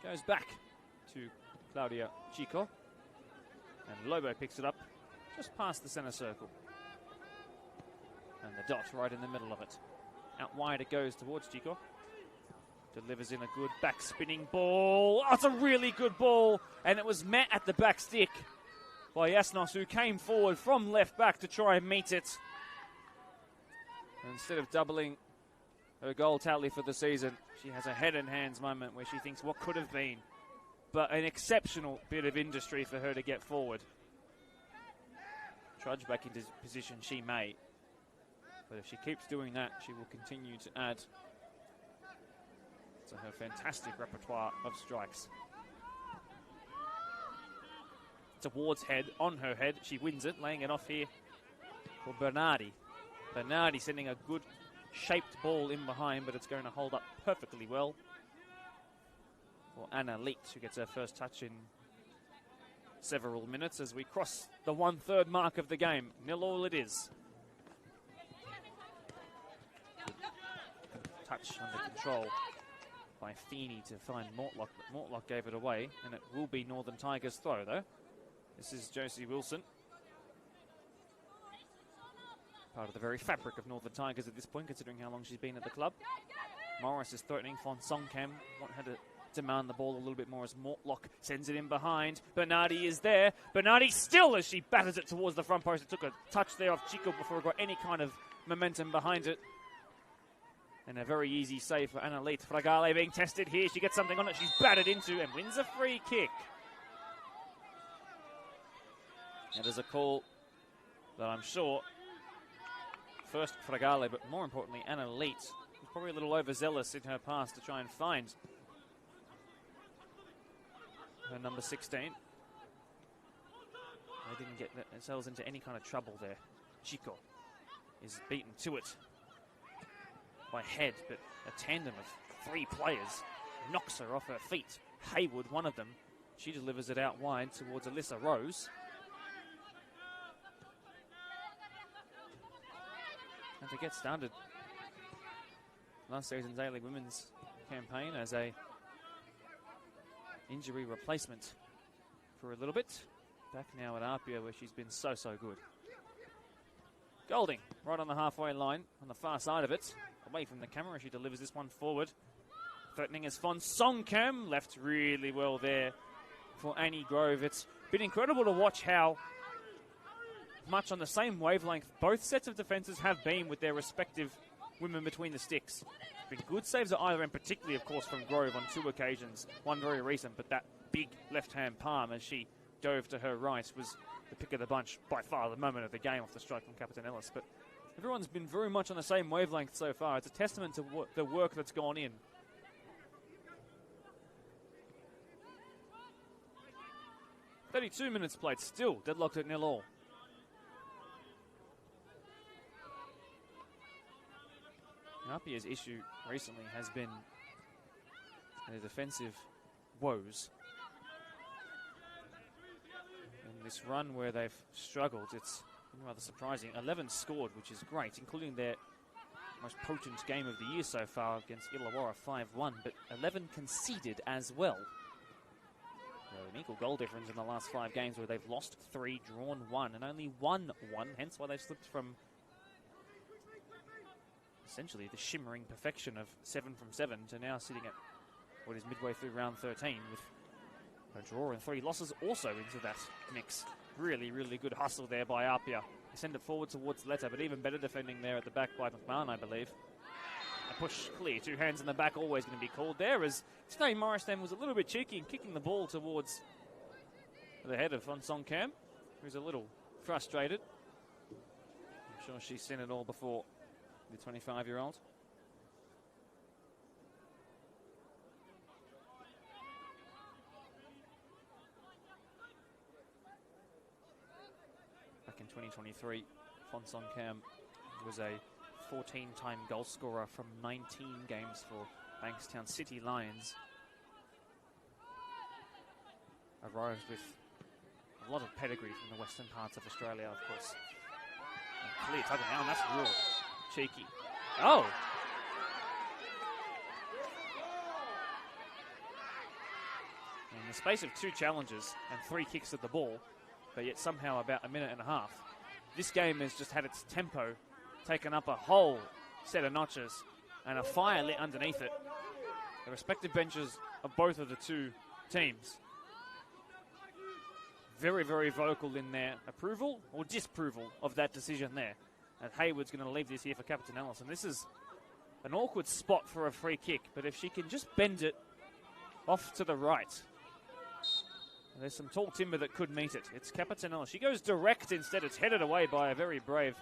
Goes back to Claudia Chico. And Lobo picks it up just past the centre circle. And the dot right in the middle of it. Out wide it goes towards Chico. Delivers in a good back spinning ball. Oh, it's a really good ball. And it was met at the back stick by Yasnos, who came forward from left back to try and meet it. And instead of doubling her goal tally for the season, she has a head and hands moment where she thinks what could have been. But an exceptional bit of industry for her to get forward. Trudge back into position she may. But if she keeps doing that, she will continue to add to her fantastic repertoire of strikes. Towards head, on her head, she wins it, laying it off here for Bernardi. Bernardi sending a good shaped ball in behind, but it's going to hold up perfectly well for Anna Leitz, who gets her first touch in several minutes as we cross the 1/3 mark of the game. 0-0 it is. Touch under control by Feeney to find Mortlock, but Mortlock gave it away, and it will be Northern Tigers' throw, though. This is Josie Wilson. Part of the very fabric of Northern Tigers at this point, considering how long she's been at the club. Morris is threatening. Fon Songcam want her to demand the ball a little bit more as Mortlock sends it in behind. Bernardi is there. Bernardi still as she batters it towards the front post. It took a touch there off Chico before it got any kind of momentum behind it. And a very easy save for Anna Leitz. Fragale being tested here. She gets something on it. She's batted into and wins a free kick. And there's a call that I'm sure, first Fragale, but more importantly, Anna Leitz was probably a little overzealous in her pass to try and find her number 16. They didn't get themselves into any kind of trouble there. Chico is beaten to it by Head, but a tandem of 3 players knocks her off her feet. Haywood, one of them, she delivers it out wide towards Alyssa Rose. And to get started, last season's A-League Women's campaign as a injury replacement for a little bit. Back now at APIA where she's been so good. Golding, right on the halfway line, on the far side of it. Away from the camera, she delivers this one forward. threatening as Fon Songkham left really well there for Annie Grove. It's been incredible to watch how much on the same wavelength both sets of defences have been with their respective women between the sticks. Been good saves at either end, particularly, of course, from Grove on 2 occasions. One very recent, but that big left-hand palm as she dove to her right was the pick of the bunch, by far the moment of the game off the strike from Captain Ellis. But everyone's been very much on the same wavelength so far. It's a testament to the work that's gone in. "32 minutes played, still deadlocked at 0-0. APIA's issue recently has been their defensive woes. In this run where they've struggled, it's been rather surprising. 11 scored, which is great, including their most potent game of the year so far against Illawarra 5-1, but 11 conceded as well. An equal goal difference in the last 5 games where they've lost 3, drawn 1, and only won 1, hence why they've slipped from essentially the shimmering perfection of 7 from 7 to now sitting at what is midway through round 13 with a draw and 3 losses also into that mix. Really, really good hustle there by APIA. They send it forward towards Letta, but even better defending there at the back by McMahon, I believe. A push clear, 2 hands in the back, always going to be called there as Tanae Morris then was a little bit cheeky in kicking the ball towards the head of Fon Songkham, who's a little frustrated. I'm sure she's seen it all before. The 25-year-old. Back in 2023, Fon Songkham was a 14-time goal scorer from 19 games for Bankstown City Lions. Arrived with a lot of pedigree from the western parts of Australia, of course. And clear tug down, that's real cheeky. Oh! In the space of 2 challenges and 3 kicks at the ball, but yet somehow about a minute and a half, this game has just had its tempo taken up a whole set of notches and a fire lit underneath it. The respective benches of both of the 2 teams very, very vocal in their approval or disapproval of that decision there. And Hayward's going to leave this here for Captain Ellis. And this is an awkward spot for a free kick. But if she can just bend it off to the right, there's some tall timber that could meet it. It's Captain Ellis. She goes direct instead. It's headed away by a very brave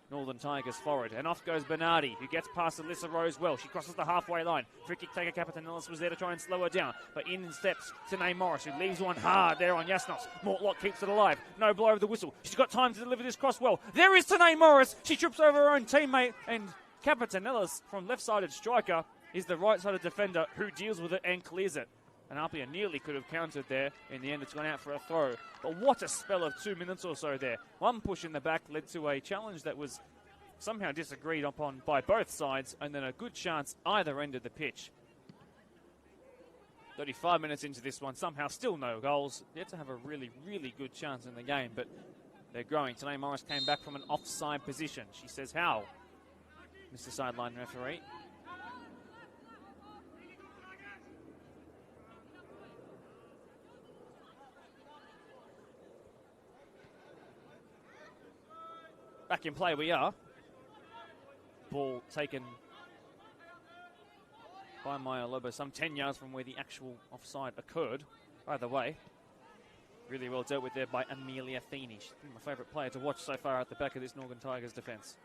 Northern Tigers forward. And off goes Bernardi, who gets past Alyssa Rose well. She crosses the halfway line. Free kick taker Captain Ellis was there to try and slow her down. But in steps Tanae Morris, who leaves one hard there on Jasnos. Mortlock keeps it alive. No blow of the whistle. She's got time to deliver this cross well. There is Tanae Morris. She trips over her own teammate. And Captain Ellis, from left-sided striker, is the right-sided defender who deals with it and clears it. And APIA nearly could have countered there. In the end, it's gone out for a throw. But what a spell of 2 minutes or so there. One push in the back led to a challenge that was somehow disagreed upon by both sides, and then a good chance either end of the pitch. 35 minutes into this one, somehow still no goals. Yet to have a really, really good chance in the game, but they're growing. Tanae Morris came back from an offside position. She says, how, Mr. Sideline Referee? Back in play we are. Ball taken by Maya Lobo, some 10 yards from where the actual offside occurred. Either way, really well dealt with there by Amelia Feeney. She's been my favourite player to watch so far at the back of this Northern Tigers defence.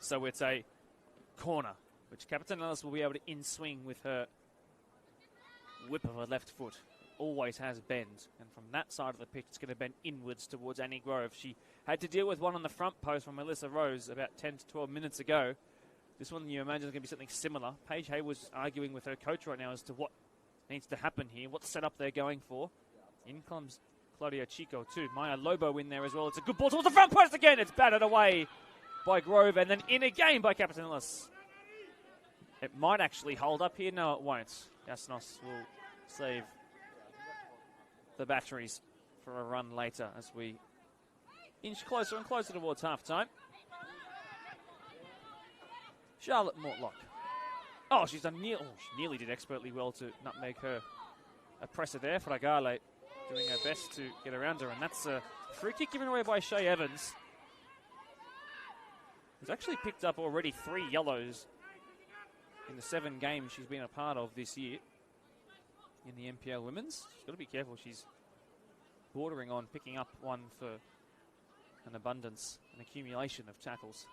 So it's a corner, which Captain Ellis will be able to in-swing with her whip of her left foot. Always has bend, and from that side of the pitch it's going to bend inwards towards Annie Grove. She had to deal with one on the front post from Melissa Rose about 10 to 12 minutes ago. This one you imagine is going to be something similar. Paige Hayward's arguing with her coach right now as to what needs to happen here, what setup they're going for. In comes Claudia Chico too. Maya Lobo in there as well. It's a good ball towards the front post again. It's batted away by Grove and then in again by Captain Ellis. It might actually hold up here. No, it won't. Jasnos will save the batteries for a run later as we inch closer and closer towards half-time. Charlotte Mortlock Oh, she's done she nearly did expertly well to nutmeg her oppressor there. Fragale doing her best to get around her, and that's a free kick given away by Shay Evans, who's actually picked up already 3 yellows in the 7 games she's been a part of this year in the NPL Women's. She's got to be careful. She's bordering on picking up one for an abundance, an accumulation of tackles.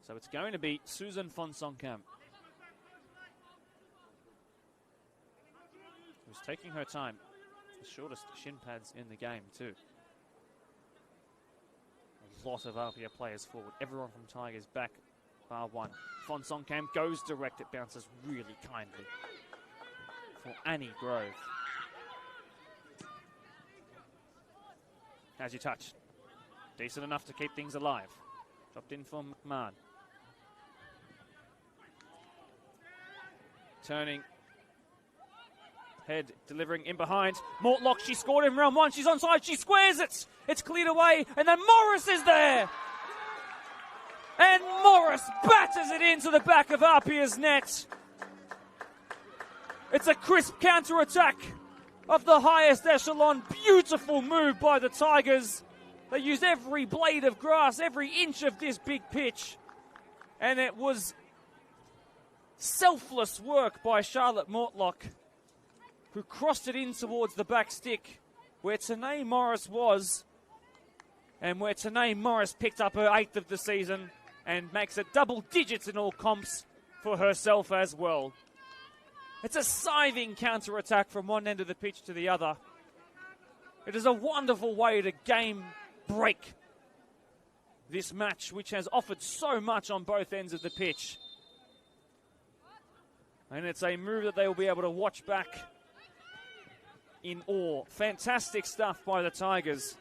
So it's going to be Susan Fonsonkamp, who's taking her time. The shortest shin pads in the game too. A lot of APIA players forward. Everyone from Tigers back, bar one. Fonsonkamp goes direct. It bounces really kindly for Annie Grove. How's your touch? Decent enough to keep things alive. Dropped in for McMahon. Turning. Head delivering in behind. Mortlock, she scored in round 1. She's onside. She squares it. It's cleared away. And then Morris is there. And Morris batters it into the back of APIA's net. It's a crisp counter-attack of the highest echelon. Beautiful move by the Tigers. They used every blade of grass, every inch of this big pitch. And it was selfless work by Charlotte Mortlock, who crossed it in towards the back stick where Tanae Morris was, and where Tanae Morris picked up her 8th of the season and makes it double digits in all comps for herself as well. It's a scything counter-attack from one end of the pitch to the other. It is a wonderful way to game break this match, which has offered so much on both ends of the pitch. And it's a move that they will be able to watch back in awe. Fantastic stuff by the Tigers.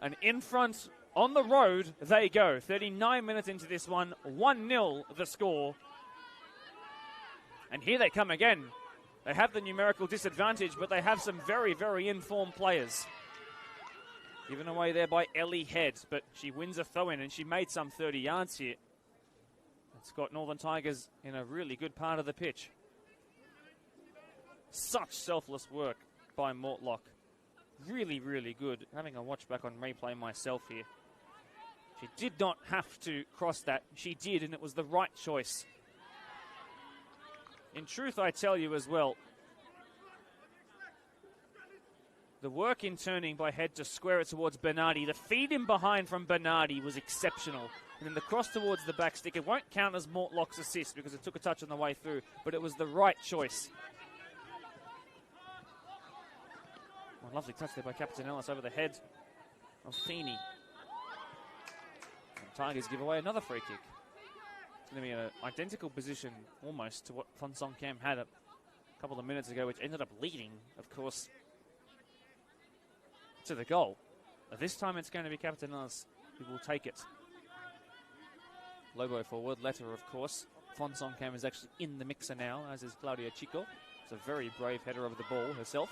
And in front, on the road, they go. 39 minutes into this one, 1-0 the score. And here they come again. They have the numerical disadvantage, but they have some very, very informed players. Given away there by Ellie Head, but she wins a throw-in, and she made some 30 yards here. It's got Northern Tigers in a really good part of the pitch. Such selfless work by Mortlock. Really, really good. Having a watch back on replay myself here. She did not have to cross that. She did, and it was the right choice. In truth, I tell you as well, the work in turning by Head to square it towards Bernardi, the feed in behind from Bernardi was exceptional. And then the cross towards the back stick, it won't count as Mortlock's assist because it took a touch on the way through, but it was the right choice. Oh, lovely touch there by Captain Ellis over the head of Feeney. And Tigers give away another free kick. It's going to be an identical position almost to what Fonsonkamp had a couple of minutes ago, which ended up leading, of course, to the goal. But this time it's going to be Captain Ellis who will take it. Lobo forward, Letter, of course. Fonsonkamp is actually in the mixer now, as is Claudia Chico. It's a very brave header over the ball herself.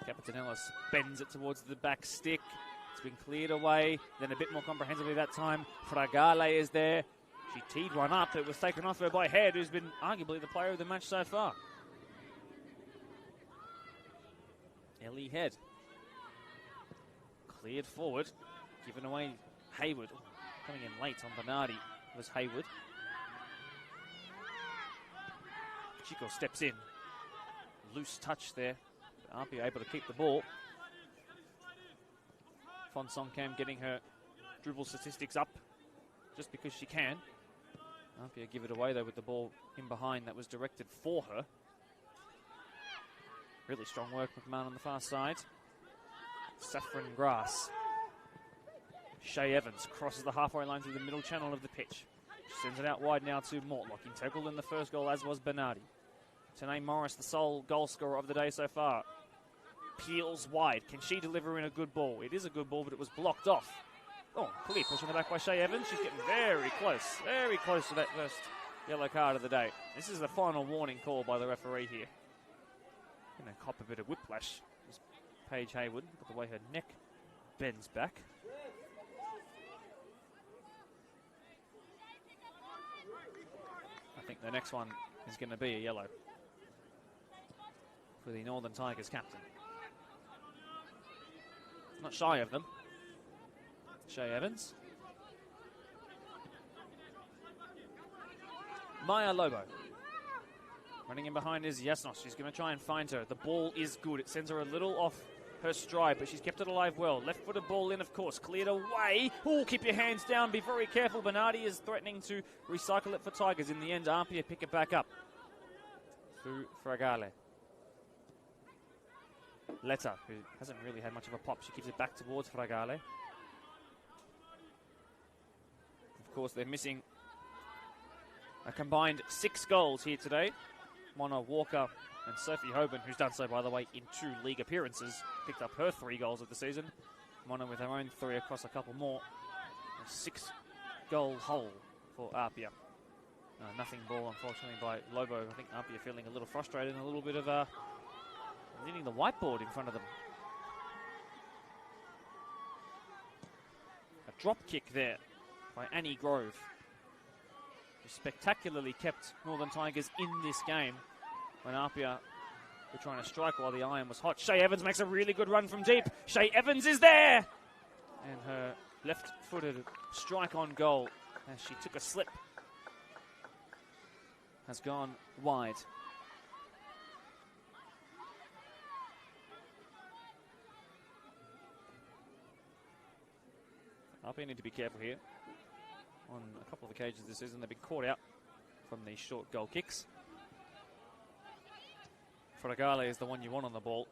Captain Ellis bends it towards the back stick. It's been cleared away, then a bit more comprehensively that time. Fragale is there. She teed one up. It was taken off her by Head, who's been arguably the player of the match so far. Ellie Head. Cleared forward, given away Hayward. Coming in late on Bernardi was Hayward. Chico steps in. Loose touch there. APIA able to keep the ball. Fonsonkamp getting her dribble statistics up just because she can. APIA give it away though with the ball in behind that was directed for her. Really strong work, McMahon on the far side. Saffron grass. Shay Evans crosses the halfway line through the middle channel of the pitch. She sends it out wide now to Mortlock. Integral in the first goal, as was Bernardi. Tanae Morris, the sole goal scorer of the day so far. Peels wide. Can she deliver in a good ball? It is a good ball, but it was blocked off. Oh, clear push on the back by Shay Evans. She's getting very close to that first yellow card of the day. This is the final warning call by the referee here. Going to cop a bit of whiplash. Paige Hayward, look at the way her neck bends back. the next one is going to be a yellow for the Northern Tigers captain. Not shy of them. Shay Evans. Maya Lobo. Running in behind is Yasnos. She's going to try and find her. The ball is good. It sends her a little off her stride, but she's kept it alive well. Left-footed ball in, of course. Cleared away. Oh, keep your hands down. Be very careful. Bernardi is threatening to recycle it for Tigers. In the end, APIA pick it back up. Through Fragale. Letta, who hasn't really had much of a pop. She keeps it back towards Fragale. Of course, they're missing a combined 6 goals here today. Mona Walker and Sophie Hoban, who's done so, by the way, in 2 league appearances, picked up her 3 goals of the season. Mona with her own 3 across a couple more. A 6-goal hole for APIA. Nothing ball, unfortunately, by Lobo. I think APIA feeling a little frustrated and a little bit of needing the whiteboard in front of them. A drop kick there by Annie Grove, who spectacularly kept Northern Tigers in this game when APIA were trying to strike while the iron was hot. Shay Evans makes a really good run from deep. Shay Evans is there! And her left-footed strike on goal, as she took a slip, has gone wide. APIA need to be careful here. On a couple of occasions this season, they've been caught out from these short goal kicks. Fragale is the one you want on the ball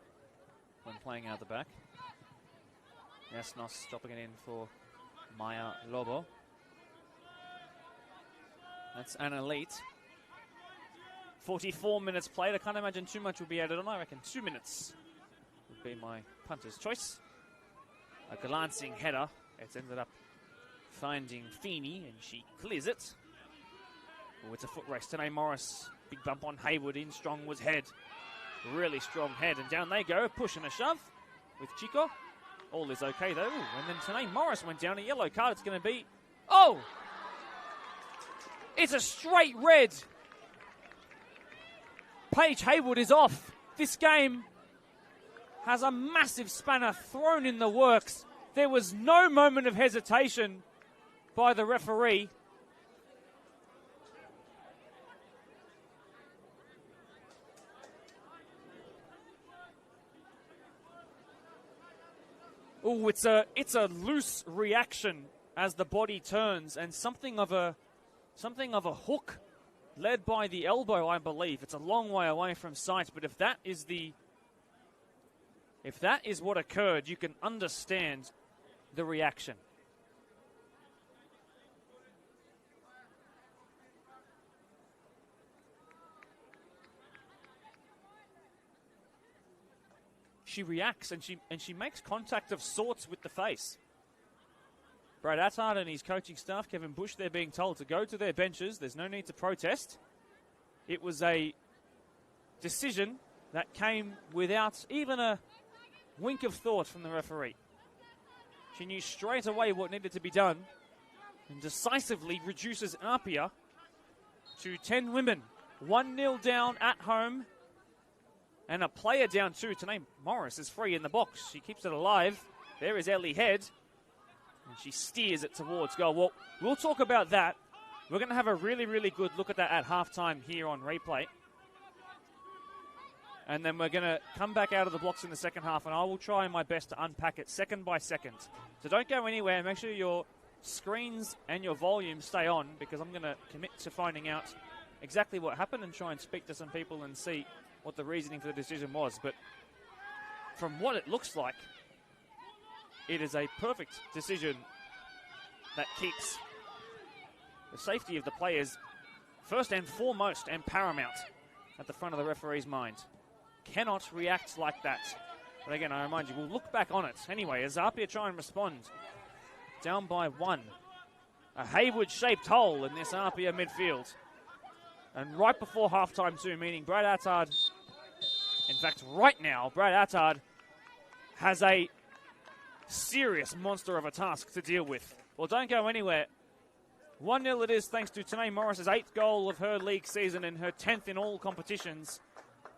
when playing out the back. Yasnos dropping it in for Maya Lobo. That's an elite. 44 minutes played. I can't imagine too much will be added on. I reckon 2 minutes would be my punter's choice. A glancing header. It's ended up finding Feeney, and she clears it. Oh, it's a foot race. Tanae Morris, big bump on Hayward. In strong was head. Really strong head, and down they go. Push and a shove with Chico. All is okay, though. Ooh, and then Tanae Morris went down. A yellow card. It's going to be... Oh! It's a straight red. Paige Hayward is off. This game has a massive spanner thrown in the works. There was no moment of hesitation by the referee. Oh, it's a loose reaction as the body turns, and something of a hook led by the elbow, I believe. It's a long way away from sight, but if that is what occurred, you can understand the reaction. She reacts and she makes contact of sorts with the face. Brad Attard and his coaching staff, Kevin Bush, they're being told to go to their benches. There's no need to protest. It was a decision that came without even a wink of thought from the referee. She knew straight away what needed to be done and decisively reduces APIA to 10 women. 1-0 down at home and a player down too. Tanae Morris is free in the box. She keeps it alive. There is Ellie Head. And she steers it towards goal. Well, we'll talk about that. We're going to have a really, really good look at that at halftime here on replay. And then we're going to come back out of the blocks in the second half, and I will try my best to unpack it second by second. So don't go anywhere. Make sure your screens and your volume stay on, because I'm going to commit to finding out exactly what happened and try and speak to some people and see what the reasoning for the decision was. But from what it looks like, it is a perfect decision that keeps the safety of the players first and foremost and paramount at the front of the referee's mind. Cannot react like that. But again, I remind you, we'll look back on it. Anyway, as APIA try and respond, down by 1. A Hayward-shaped hole in this APIA midfield. And right before halftime too, meaning Brad Attard, in fact, right now, Brad Attard has a serious monster of a task to deal with. Well, don't go anywhere. 1-0 it is, thanks to Tanae Morris's 8th goal of her league season and her 10th in all competitions.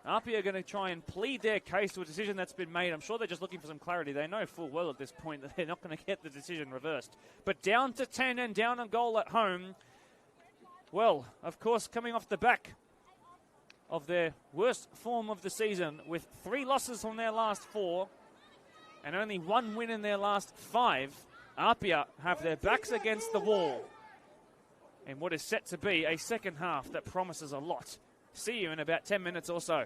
APIA are going to try and plead their case to a decision that's been made. I'm sure they're just looking for some clarity. They know full well at this point that they're not going to get the decision reversed. But down to 10 and down a goal at home. Well, of course, coming off the back of their worst form of the season with 3 losses from their last 4 and only 1 win in their last 5, APIA have their backs against the wall in what is set to be a second half that promises a lot. See you in about 10 minutes or so.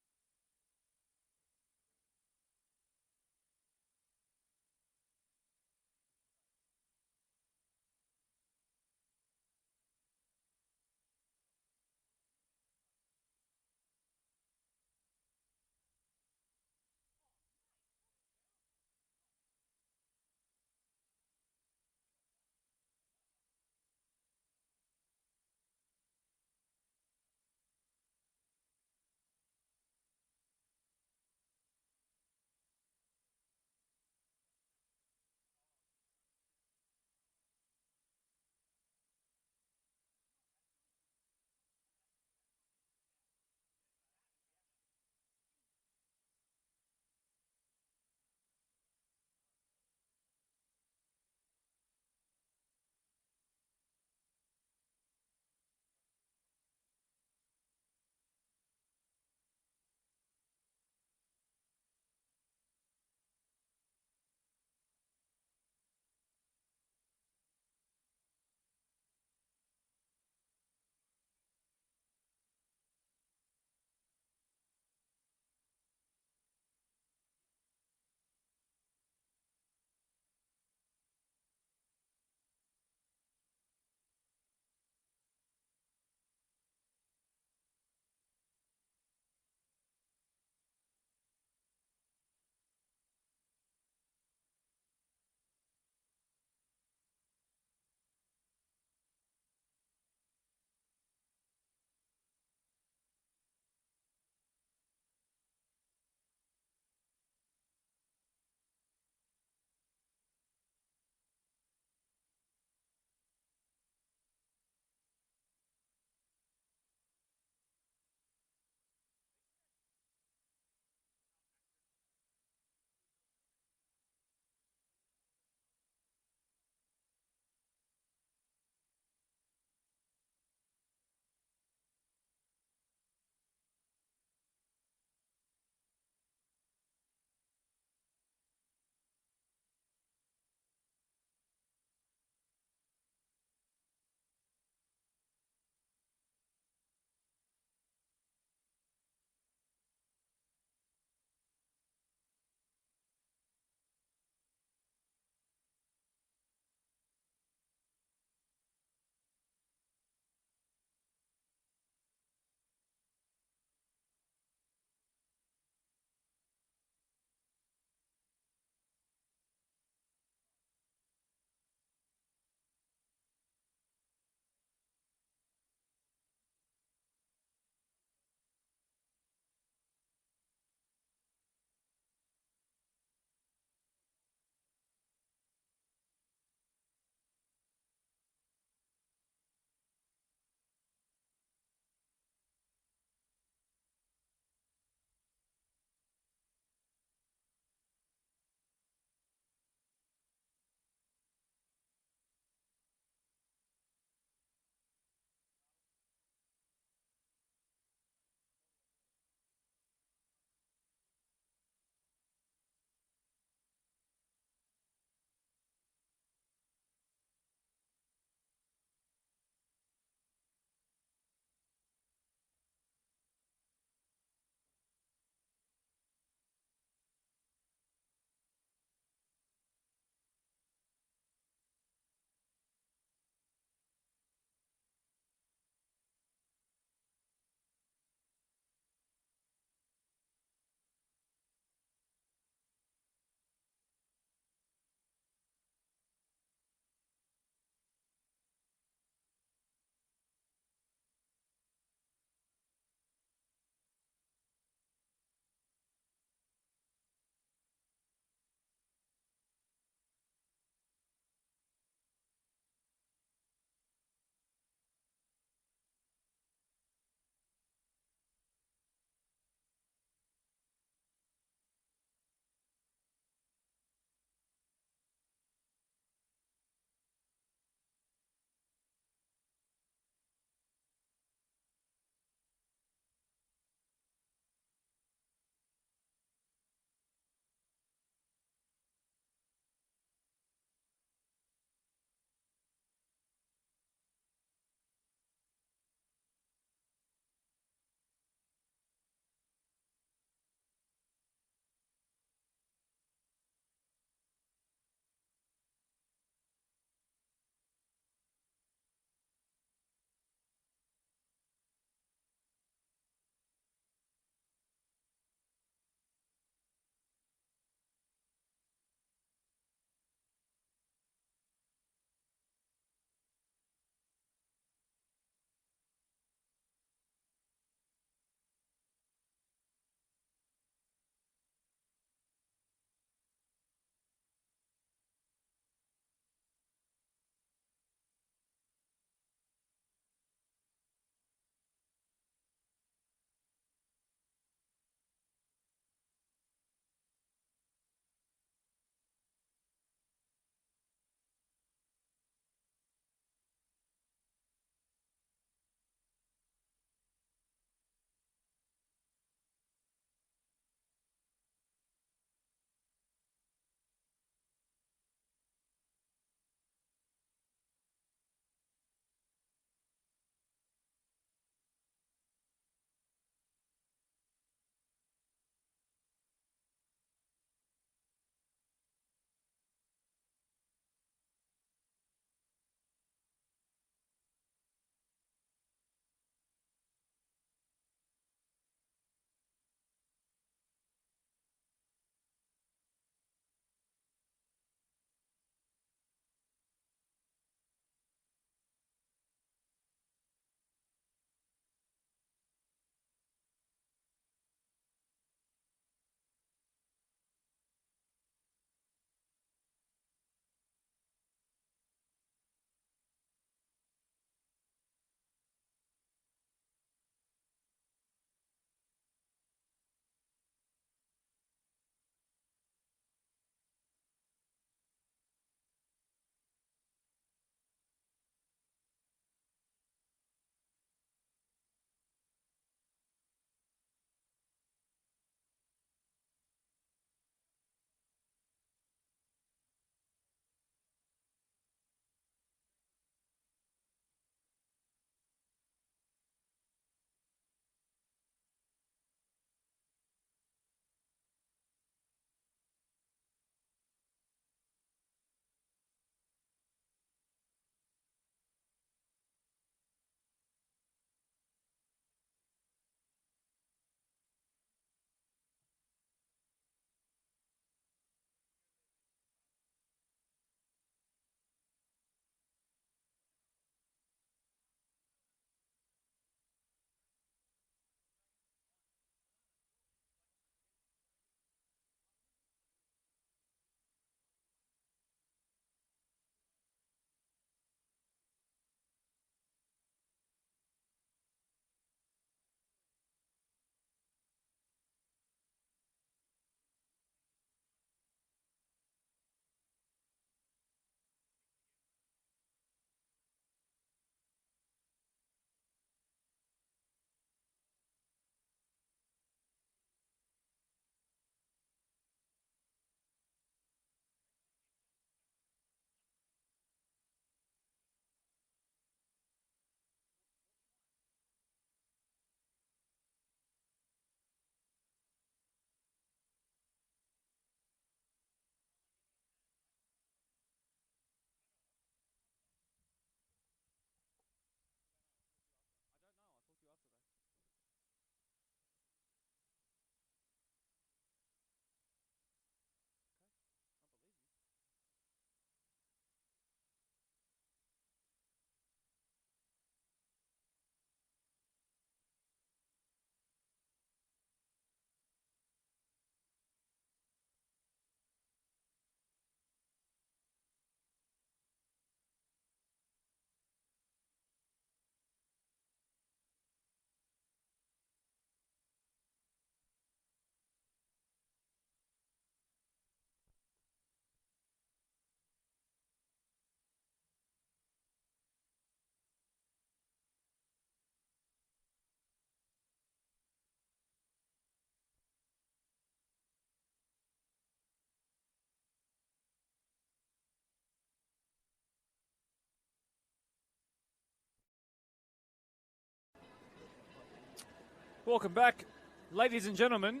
Welcome back, ladies and gentlemen.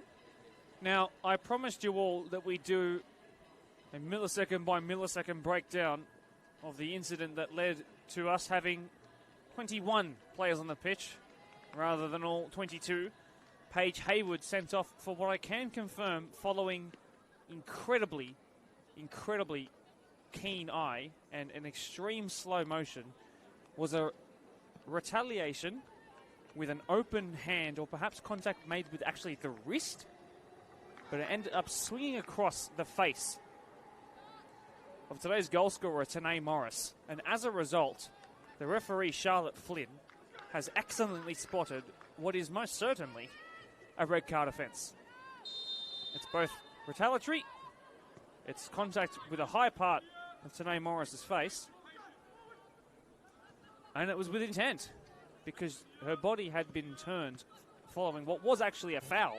Now, I promised you all that we do a millisecond by millisecond breakdown of the incident that led to us having 21 players on the pitch rather than all 22. Paige Hayward sent off for what I can confirm following incredibly keen eye and an extreme slow motion was a retaliation with an open hand or perhaps contact made with actually the wrist, but it ended up swinging across the face of today's goal scorer, Tanae Morris. And as a result, the referee, Charlotte Flynn, has excellently spotted what is most certainly a red card offence. It's both retaliatory, it's contact with a high part of Tanae Morris's face, and it was with intent because her body had been turned following what was actually a foul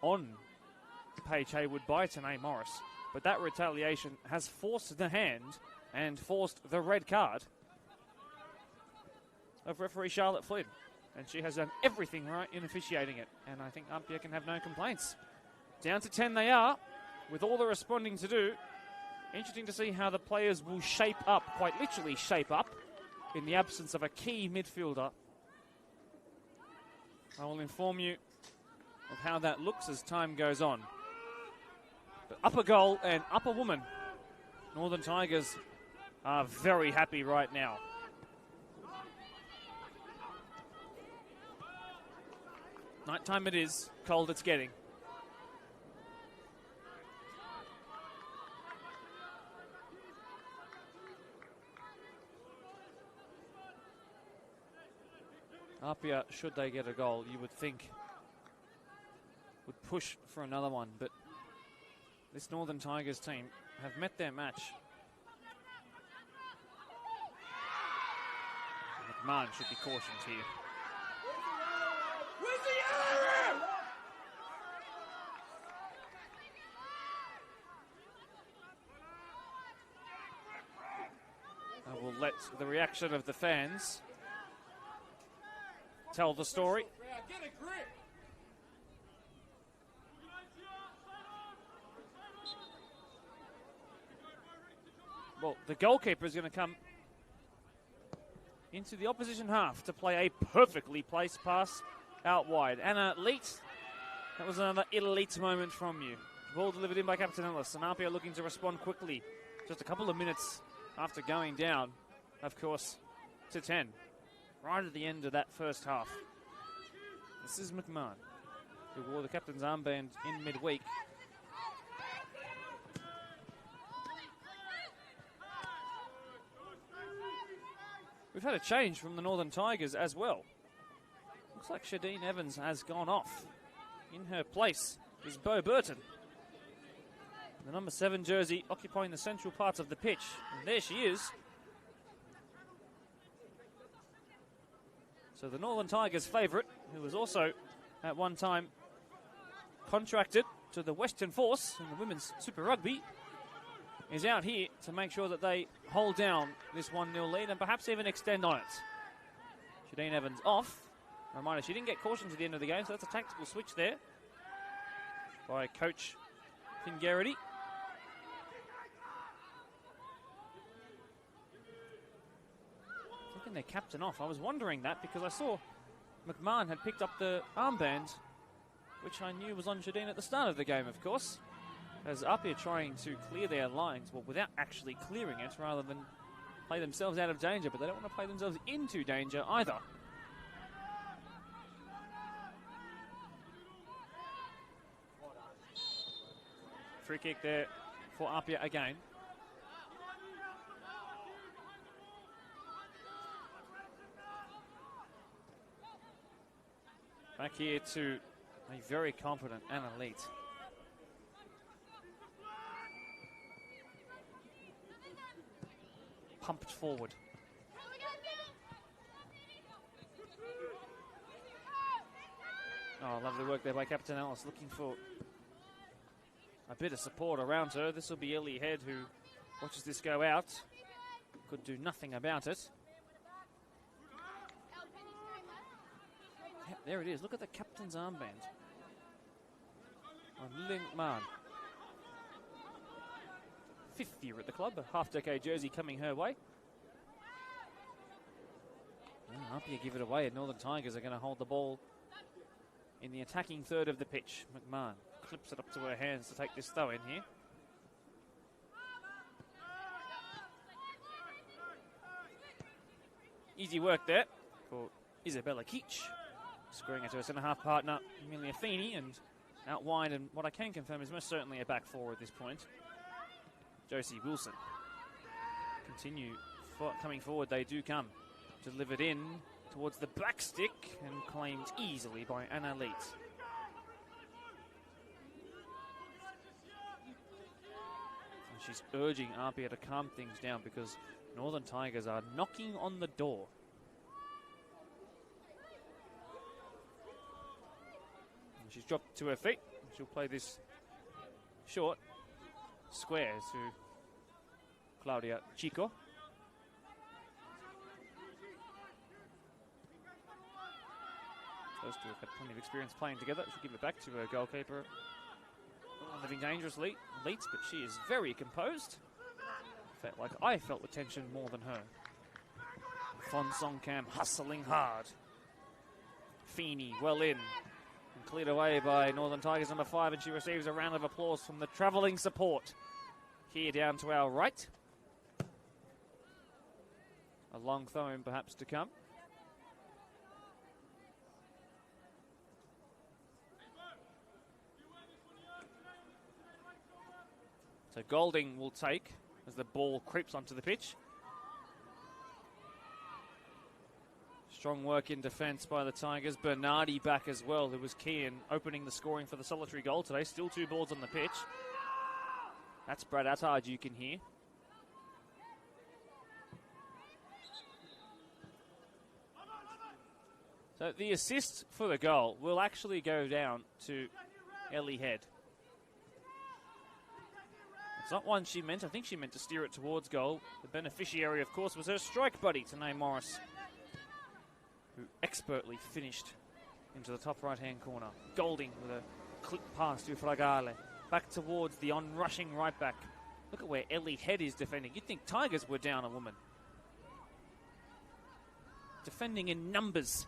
on Paige Hayward by Tanae Morris. But that retaliation has forced the hand and forced the red card of referee Charlotte Flynn. And she has done everything right in officiating it. And I think APIA can have no complaints. Down to 10 they are, with all the responding to do. Interesting to see how the players will shape up, quite literally shape up, in the absence of a key midfielder. I will inform you of how that looks as time goes on. But up a goal and up a woman. Northern Tigers are very happy right now. Nighttime it is, cold it's getting. APIA, should they get a goal, you would think would push for another one, but this Northern Tigers team have met their match. McMahon should be cautioned here. I will let the reaction of the fans tell the story. Well, the goalkeeper is going to come into the opposition half to play a perfectly placed pass out wide. Anna Leet, that was another elite moment from you. Ball delivered in by Captain Ellis, and APIA looking to respond quickly. Just a couple of minutes after going down, of course, to 10. Right at the end of that first half. This is McMahon, who wore the captain's armband in midweek. We've had a change from the Northern Tigers as well. Looks like Shadeen Evans has gone off. In her place is Bo Burton. The number 7 jersey occupying the central parts of the pitch. And there she is. So the Northern Tigers favourite, who was also at one time contracted to the Western Force in the Women's Super Rugby, is out here to make sure that they hold down this 1-0 lead and perhaps even extend on it. Shadeen Evans off. Reminder, she didn't get cautioned to the end of the game, so that's a tactical switch there by coach Finn Garrity. Taking their captain off. I was wondering that because I saw McMahon had picked up the armband, which I knew was on Shadeen at the start of the game, of course. As APIA trying to clear their lines, well, without actually clearing it, rather than play themselves out of danger, but they don't want to play themselves into danger either. Free kick there for APIA again. Back here to a very competent Anna Leet. Pumped forward. Oh, lovely work there by Captain Ellis, looking for a bit of support around her. This will be Ellie Head, who watches this go out. Could do nothing about it. There it is. Look at the captain's armband on Ling Man. 5th year at the club, a half-decade jersey coming her way. APIA give it away, and Northern Tigers are going to hold the ball in the attacking third of the pitch. McMahon clips it up to her hands to take this throw in here. Easy work there for Isabella Keach. Squaring it to her centre-half partner, Amelia Feeney, and out wide, and what I can confirm is most certainly a back four at this point. Josie Wilson. Continue coming forward, they do come. Delivered in towards the back stick and claimed easily by Anna Leet. And she's urging APIA to calm things down because Northern Tigers are knocking on the door. And she's dropped to her feet. She'll play this short square to Claudia Chico. Those two have had plenty of experience playing together. She'll give it back to her goalkeeper. Living dangerously, Leets, but she is very composed. Felt like I felt the tension more than her. Fon Song Cam hustling hard. Feeney well in. And cleared away by Northern Tigers number 5, and she receives a round of applause from the travelling support. Here down to our right. A long throw in perhaps to come. So Golding will take as the ball creeps onto the pitch. Strong work in defence by the Tigers. Bernardi back as well, who was key in opening the scoring for the solitary goal today. Still 2 balls on the pitch. That's Brad Attard you can hear. So the assist for the goal will actually go down to Ellie Head. It's not one she meant. I think she meant to steer it towards goal. The beneficiary, of course, was her strike buddy, Tanae Morris, who expertly finished into the top right-hand corner. Golding with a clip pass to Fragale. Back towards the on-rushing right-back. Look at where Ellie Head is defending. You'd think Tigers were down a woman. Defending in numbers.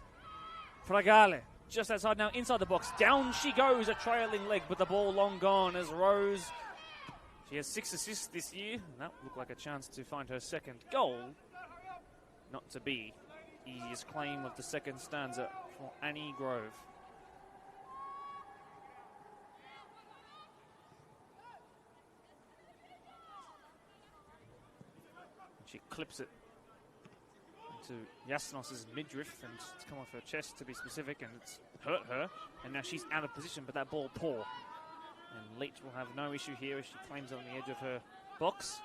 Fragale just outside now, inside the box. Down she goes, a trailing leg, but the ball long gone as Rose... She has 6 assists this year, and that looked like a chance to find her second goal. Not to be. Easiest claim of the second stanza for Annie Grove. She clips it into Yasnos's midriff, and it's come off her chest to be specific, and it's hurt her. And now she's out of position, but that ball poor. And Leach will have no issue here as she claims on the edge of her box.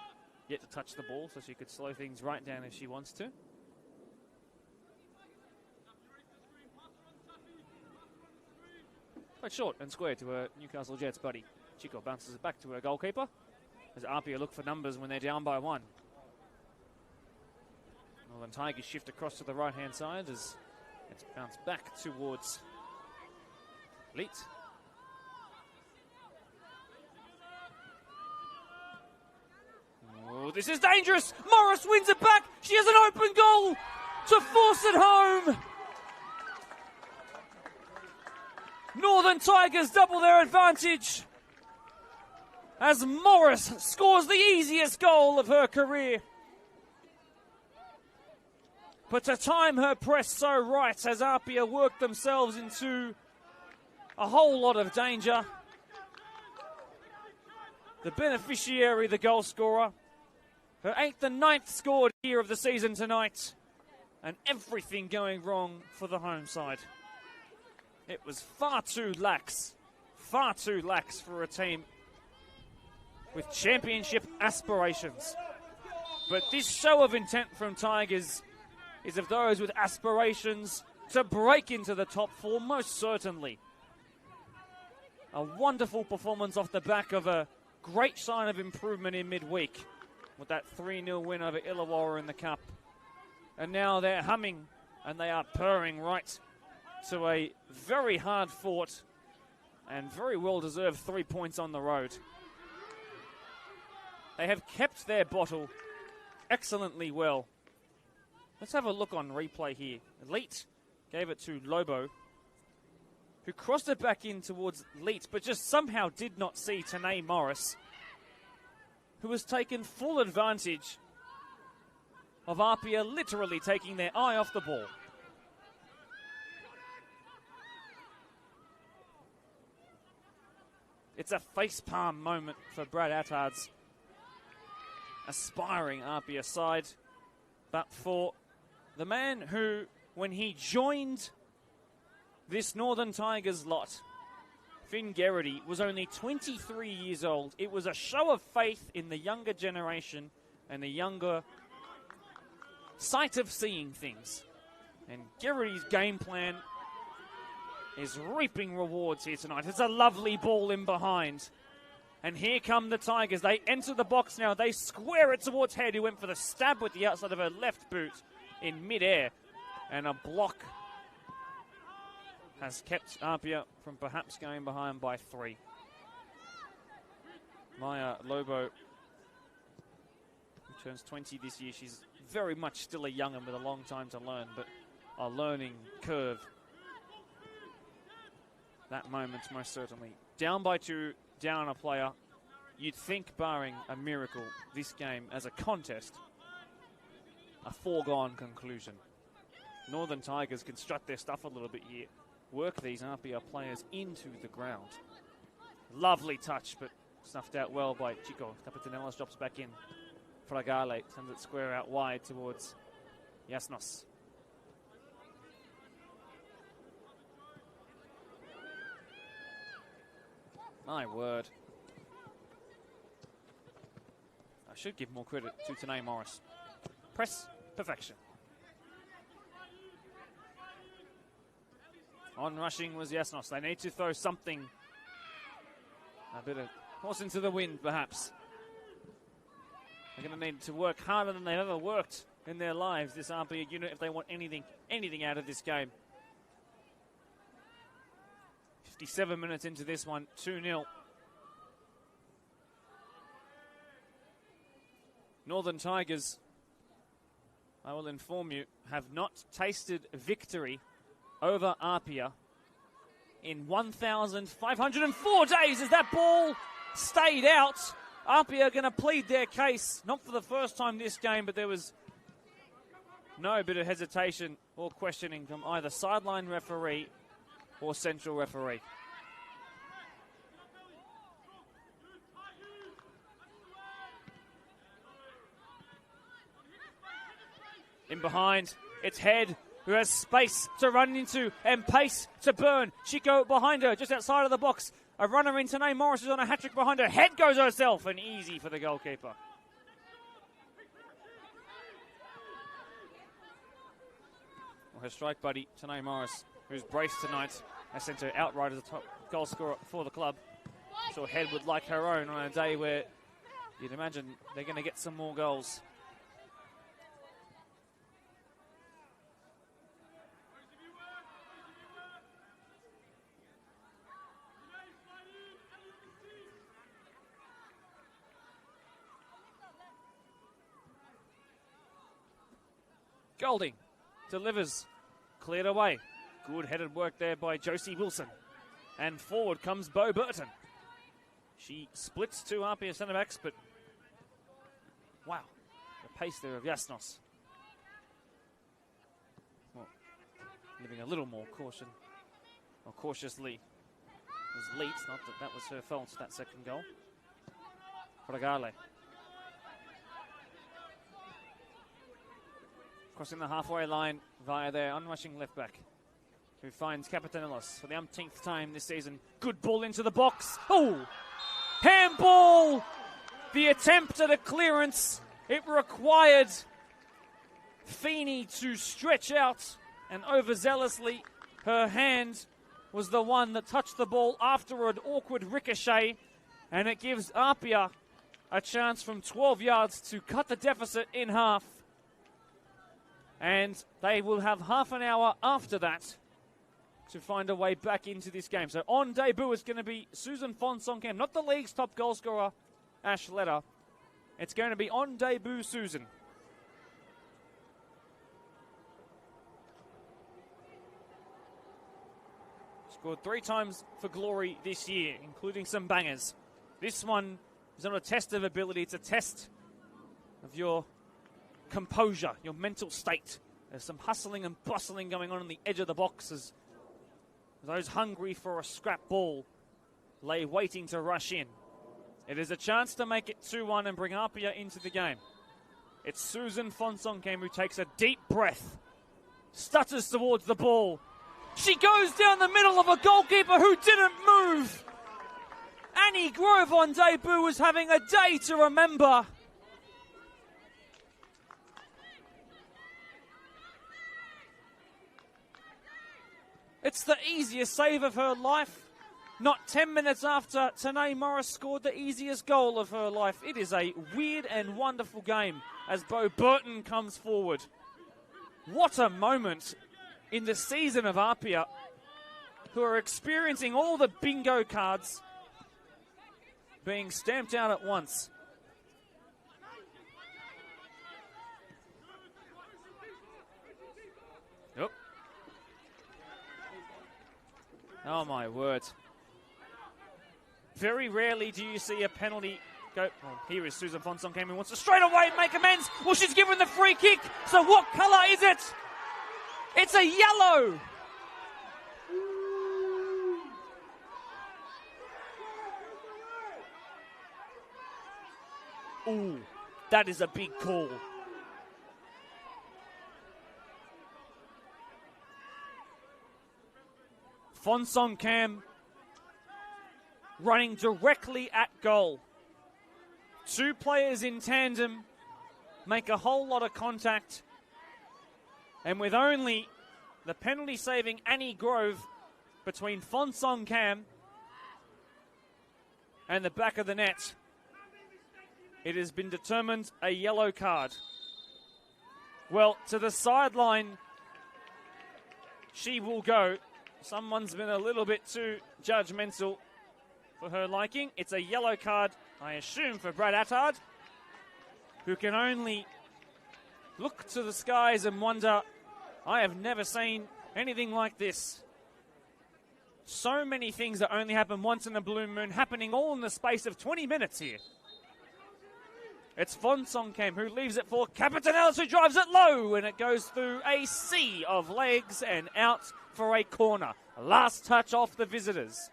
Yet to touch the ball, so she could slow things right down if she wants to. Quite short and square to her Newcastle Jets buddy. Chico bounces it back to her goalkeeper as APIA look for numbers when they're down by 1. Northern Tigers shift across to the right-hand side as it's bounced back towards Leach. Oh, this is dangerous. Morris wins it back. She has an open goal to force it home. Northern Tigers double their advantage as Morris scores the easiest goal of her career. But to time her press so right as APIA work themselves into a whole lot of danger. The beneficiary, the goal scorer. Her 8th and 9th scored here of the season tonight. And everything going wrong for the home side. It was far too lax for a team with championship aspirations. But this show of intent from Tigers is of those with aspirations to break into the top 4, most certainly. A wonderful performance off the back of a great sign of improvement in midweek with that 3-0 win over Illawarra in the Cup. And now they're humming and they are purring right to a very hard-fought and very well-deserved 3 points on the road. They have kept their bottle excellently well. Let's have a look on replay here. Elite gave it to Lobo, who crossed it back in towards Leet, but just somehow did not see Tanae Morris, who has taken full advantage of APIA literally taking their eye off the ball. It's a facepalm moment for Brad Attard's aspiring APIA side, but for the man who, when he joined this Northern Tigers lot, Finn Geraghty, was only 23 years old. It was a show of faith in the younger generation and the younger sight of seeing things. And Geraghy's game plan is reaping rewards here tonight. It's a lovely ball in behind. And here come the Tigers. They enter the box now. They square it towards Head, who went for the stab with the outside of her left boot in midair. And a block has kept APIA from perhaps going behind by 3. Maya Lobo, who turns 20 this year, she's very much still a young'un with a long time to learn, but a learning curve. That moment, most certainly. Down by 2, down a player. You'd think, barring a miracle, this game as a contest, a foregone conclusion. Northern Tigers can strut their stuff a little bit here. Work these APIA players into the ground. Lovely touch, but snuffed out well by Chico. Capitanelas drops back in. Fragale sends it square out wide towards Jasnos. My word. I should give more credit to Tanae Morris. Press perfection. On rushing was Jasnos. They need to throw something. A bit of horse into the wind, perhaps. They're going to need to work harder than they've ever worked in their lives, this APIA unit, if they want anything out of this game. 57 minutes into this one, 2-0. Northern Tigers, I will inform you, have not tasted victory over APIA in 1,504 days as that ball stayed out. APIA are going to plead their case, not for the first time this game, but there was no bit of hesitation or questioning from either sideline referee or central referee. In behind, it's Head, who has space to run into and pace to burn. Chico behind her, just outside of the box. A runner in Tanae Morris is on a hat-trick behind her. Head goes herself, and easy for the goalkeeper. Well, her strike buddy, Tanae Morris, who's braced tonight, has sent her outright as a top goal scorer for the club. I'm sure Head would like her own on a day where you'd imagine they're going to get some more goals. Golding delivers, cleared away. Good headed work there by Josie Wilson. And forward comes Bo Burton. She splits 2 APIA centre backs, but wow, the pace there of Jasnos. Well, living a little more caution, or cautiously, was Leet, not that that was her fault, that second goal. Fragale. Crossing the halfway line via their unrushing left back, who finds Capitanelos for the umpteenth time this season. Good ball into the box. Oh! Handball! The attempt at a clearance. It required Feeney to stretch out, and overzealously her hand was the one that touched the ball after an awkward ricochet, and it gives APIA a chance from 12 yards to cut the deficit in half. And they will have half an hour after that to find a way back into this game. So on debut is going to be Susan Fonsong-Kam, not the league's top goal scorer, Ash Letter. It's going to be on debut Susan. Scored 3 times for Glory this year, including some bangers. This one is not a test of ability, it's a test of your composure, your mental state. There's some hustling and bustling going on the edge of the box as those hungry for a scrap ball lay waiting to rush in. It is a chance to make it 2-1 and bring APIA into the game. It's Susan Fonsong-Kam who takes a deep breath, stutters towards the ball. She goes down the middle of a goalkeeper who didn't move. Annie Grove on debut was having a day to remember. It's the easiest save of her life. Not 10 minutes after Tanae Morris scored the easiest goal of her life. It is a weird and wonderful game as Bo Burton comes forward. What a moment in the season of APIA, who are experiencing all the bingo cards being stamped out at once. Yep. Oh my word. Very rarely do you see a penalty go. Well, here is Susan Fonsong-Kam who wants to straight away make amends. Well, she's given the free kick. So what colour is it? It's a yellow. Ooh, that is a big call. Fonsong-Kam running directly at goal. 2 players in tandem make a whole lot of contact. And with only the penalty-saving Annie Grove between Fonsong-Kam and the back of the net, it has been determined a yellow card. Well, to the sideline she will go. Someone's been a little bit too judgmental for her liking. It's a yellow card, I assume, for Brad Attard, who can only look to the skies and wonder, I have never seen anything like this. So many things that only happen once in a blue moon, happening all in the space of 20 minutes here. It's Fonsong-Kam who leaves it for Capitanellis, who drives it low, and it goes through a sea of legs and out for a corner. Last touch off the visitors.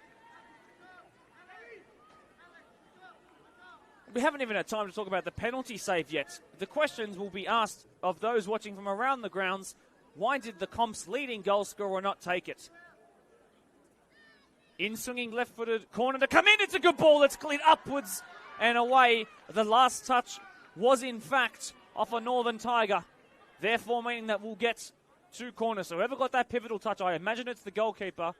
We haven't even had time to talk about the penalty save yet. The questions will be asked of those watching from around the grounds. Why did the comp's leading goal scorer not take it? In-swinging left-footed corner to come in. It's a good ball. It's cleared upwards and away. The last touch was, in fact, off a Northern Tiger. Therefore, meaning that we'll get 2 corners. So whoever got that pivotal touch, I imagine it's the goalkeeper,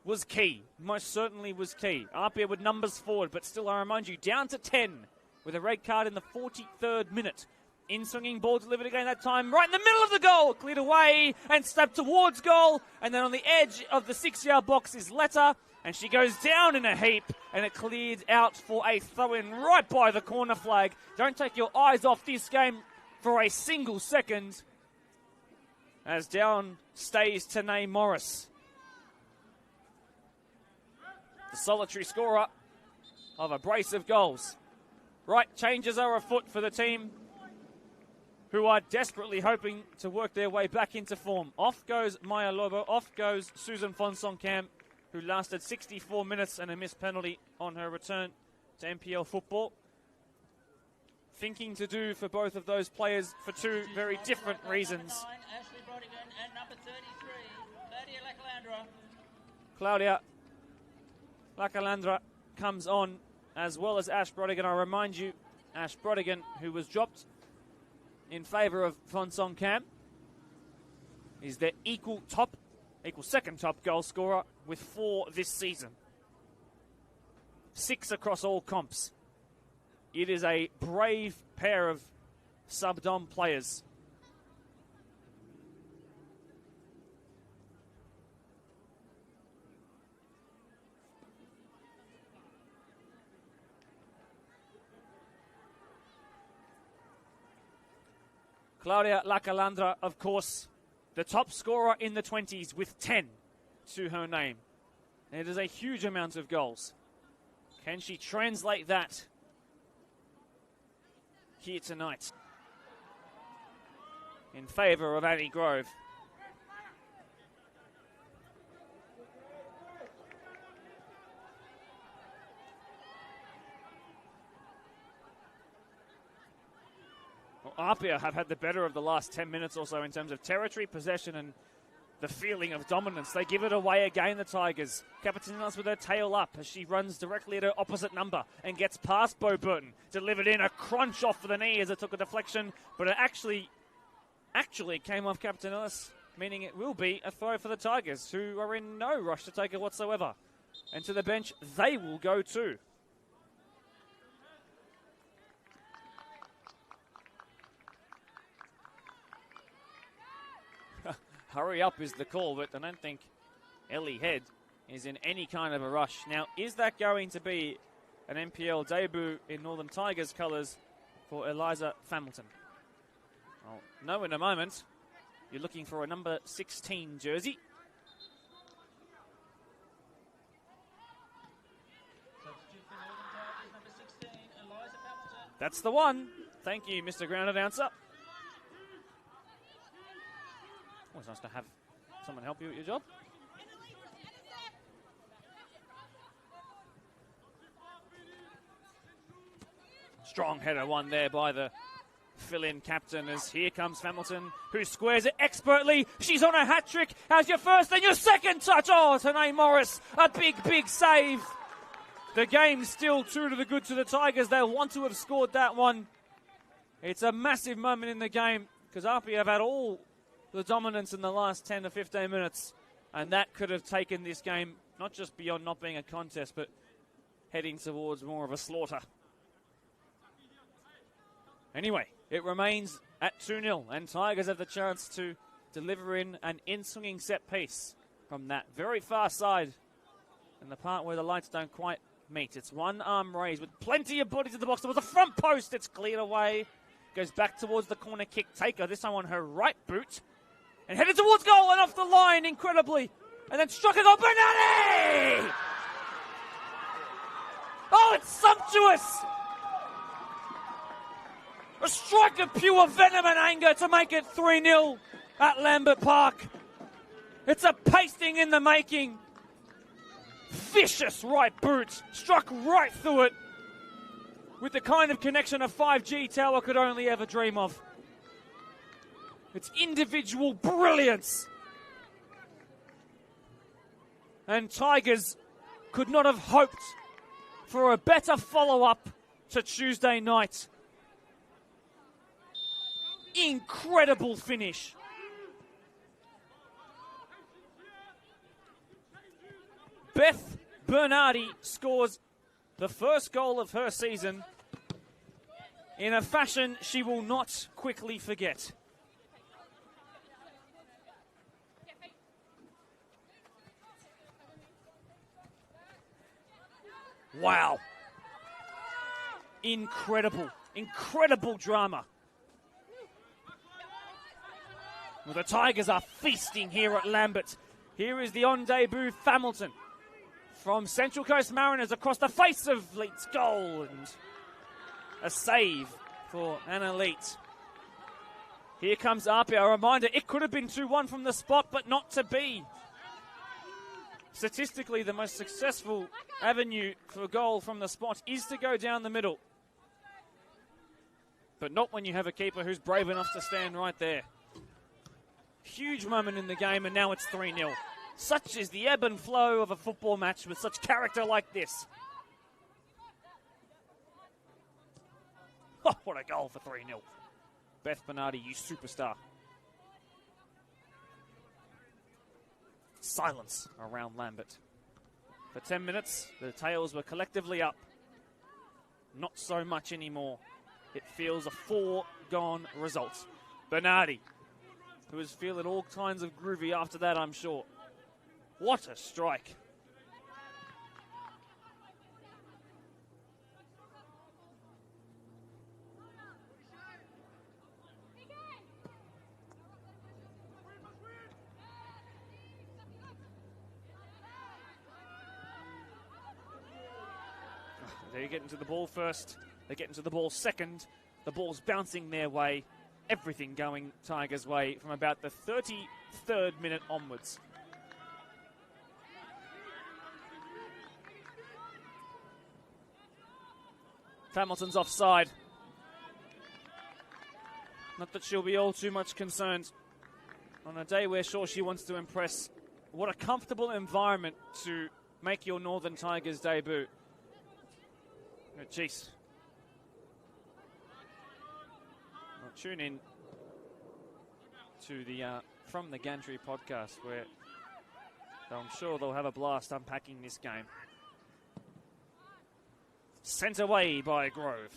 was key. Most certainly was key. APIA with numbers forward, but still, I remind you, down to 10 with a red card in the 43rd minute. In-swinging ball delivered again that time, right in the middle of the goal. Cleared away and stepped towards goal. And then on the edge of the 6-yard box is Letta. And she goes down in a heap, and it cleared out for a throw-in right by the corner flag. Don't take your eyes off this game for a single second, as down stays Tanae Morris, the solitary scorer of a brace of goals. Right, changes are afoot for the team, who are desperately hoping to work their way back into form. Off goes Maya Lobo, off goes Susan Fonsong-Kam, who lasted 64 minutes and a missed penalty on her return to NPL football. Thinking to do for both of those players for 2 very different reasons. Claudia Lacalandra comes on, as well as Ash Brodigan. I remind you, Ash Brodigan, who was dropped in favour of Fonsong-Kam, is their equal second top goal scorer with 4 this season. 6 across all comps. It is a brave pair of sub-dom players. Claudia Lacalandra, of course, the top scorer in the 20s with 10 to her name. It is a huge amount of goals. Can she translate that here tonight in favour of Annie Grove? Well, APIA have had the better of the last 10 minutes or so in terms of territory, possession and the feeling of dominance. They give it away again, the Tigers. Capitanelis with her tail up as she runs directly at her opposite number and gets past Bo Burton. Delivered in, a crunch off for the knee as it took a deflection, but it actually came off Capitanelis, meaning it will be a throw for the Tigers, who are in no rush to take it whatsoever. And to the bench, they will go too. Hurry up is the call, but I don't think Ellie Head is in any kind of a rush. Now, is that going to be an NPL debut in Northern Tigers colours for Eliza Hamilton? I'll know in a moment. You're looking for a number 16 jersey. That's the one. Thank you, Mr. Ground Announcer. Always nice to have someone help you at your job. Strong header one there by the fill-in captain as here comes Hamilton, who squares it expertly. She's on a hat-trick. How's your first and your second touch? Oh, Tanae Morris, a big, big save. The game's still 2 to the good to the Tigers. They'll want to have scored that one. It's a massive moment in the game because APIA have had all the dominance in the last 10 to 15 minutes, and that could have taken this game not just beyond not being a contest, but heading towards more of a slaughter. Anyway, it remains at 2-0, and Tigers have the chance to deliver in an in-swinging set piece from that very far side in the part where the lights don't quite meet. It's one arm raised with plenty of body to the box. There was a front post. It's cleared away. Goes back towards the corner kick taker, this time on her right boot. And headed towards goal and off the line incredibly. And then struck a goal. Bernardi! Oh, it's sumptuous! A strike of pure venom and anger to make it 3-0 at Lambert Park. It's a pasting in the making. Vicious right boot. Struck right through it. With the kind of connection a 5G tower could only ever dream of. It's individual brilliance. And Tigers could not have hoped for a better follow-up to Tuesday night. Incredible finish. Beth Bernardi scores the first goal of her season in a fashion she will not quickly forget. Wow. Incredible, incredible drama. Well, the Tigers are feasting here at Lambert. Here is the on-debut Hamilton from Central Coast Mariners across the face of Leet's goal. And a save for Anna Leet. Here comes APIA. A reminder, it could have been 2-1 from the spot, but not to be. Statistically, the most successful avenue for a goal from the spot is to go down the middle. But not when you have a keeper who's brave enough to stand right there. Huge moment in the game, and now it's 3-0. Such is the ebb and flow of a football match with such character like this. Oh, what a goal for 3-0. Beth Bernardi, you superstar. Silence around Lambert. For 10 minutes, the tails were collectively up. Not so much anymore. It feels a foregone result. Bernardi, who was feeling all kinds of groovy after that, I'm sure. What a strike. They're getting to the ball first. They're getting to the ball second. The ball's bouncing their way. Everything going Tigers' way from about the 33rd minute onwards. Hamilton's offside. Not that she'll be all too much concerned. On a day where sure she wants to impress, what a comfortable environment to make your Northern Tigers debut. Oh, jeez. Well, tune in to the From the Gantry podcast, where I'm sure they'll have a blast unpacking this game. Sent away by Grove.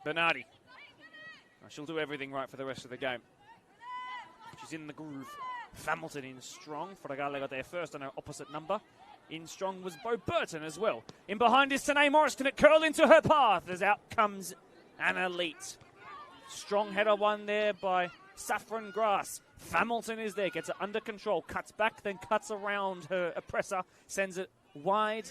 Bernardi. Oh, she'll do everything right for the rest of the game. She's in the groove. Hamilton in strong. Fragale got there first on her opposite number. In strong was Bo Burton as well. In behind is Tanae Morris. Can it curl into her path as out comes an elite. Strong header one there by Saffron Grass. Hamilton is there, gets it under control, cuts back, then cuts around her oppressor, sends it wide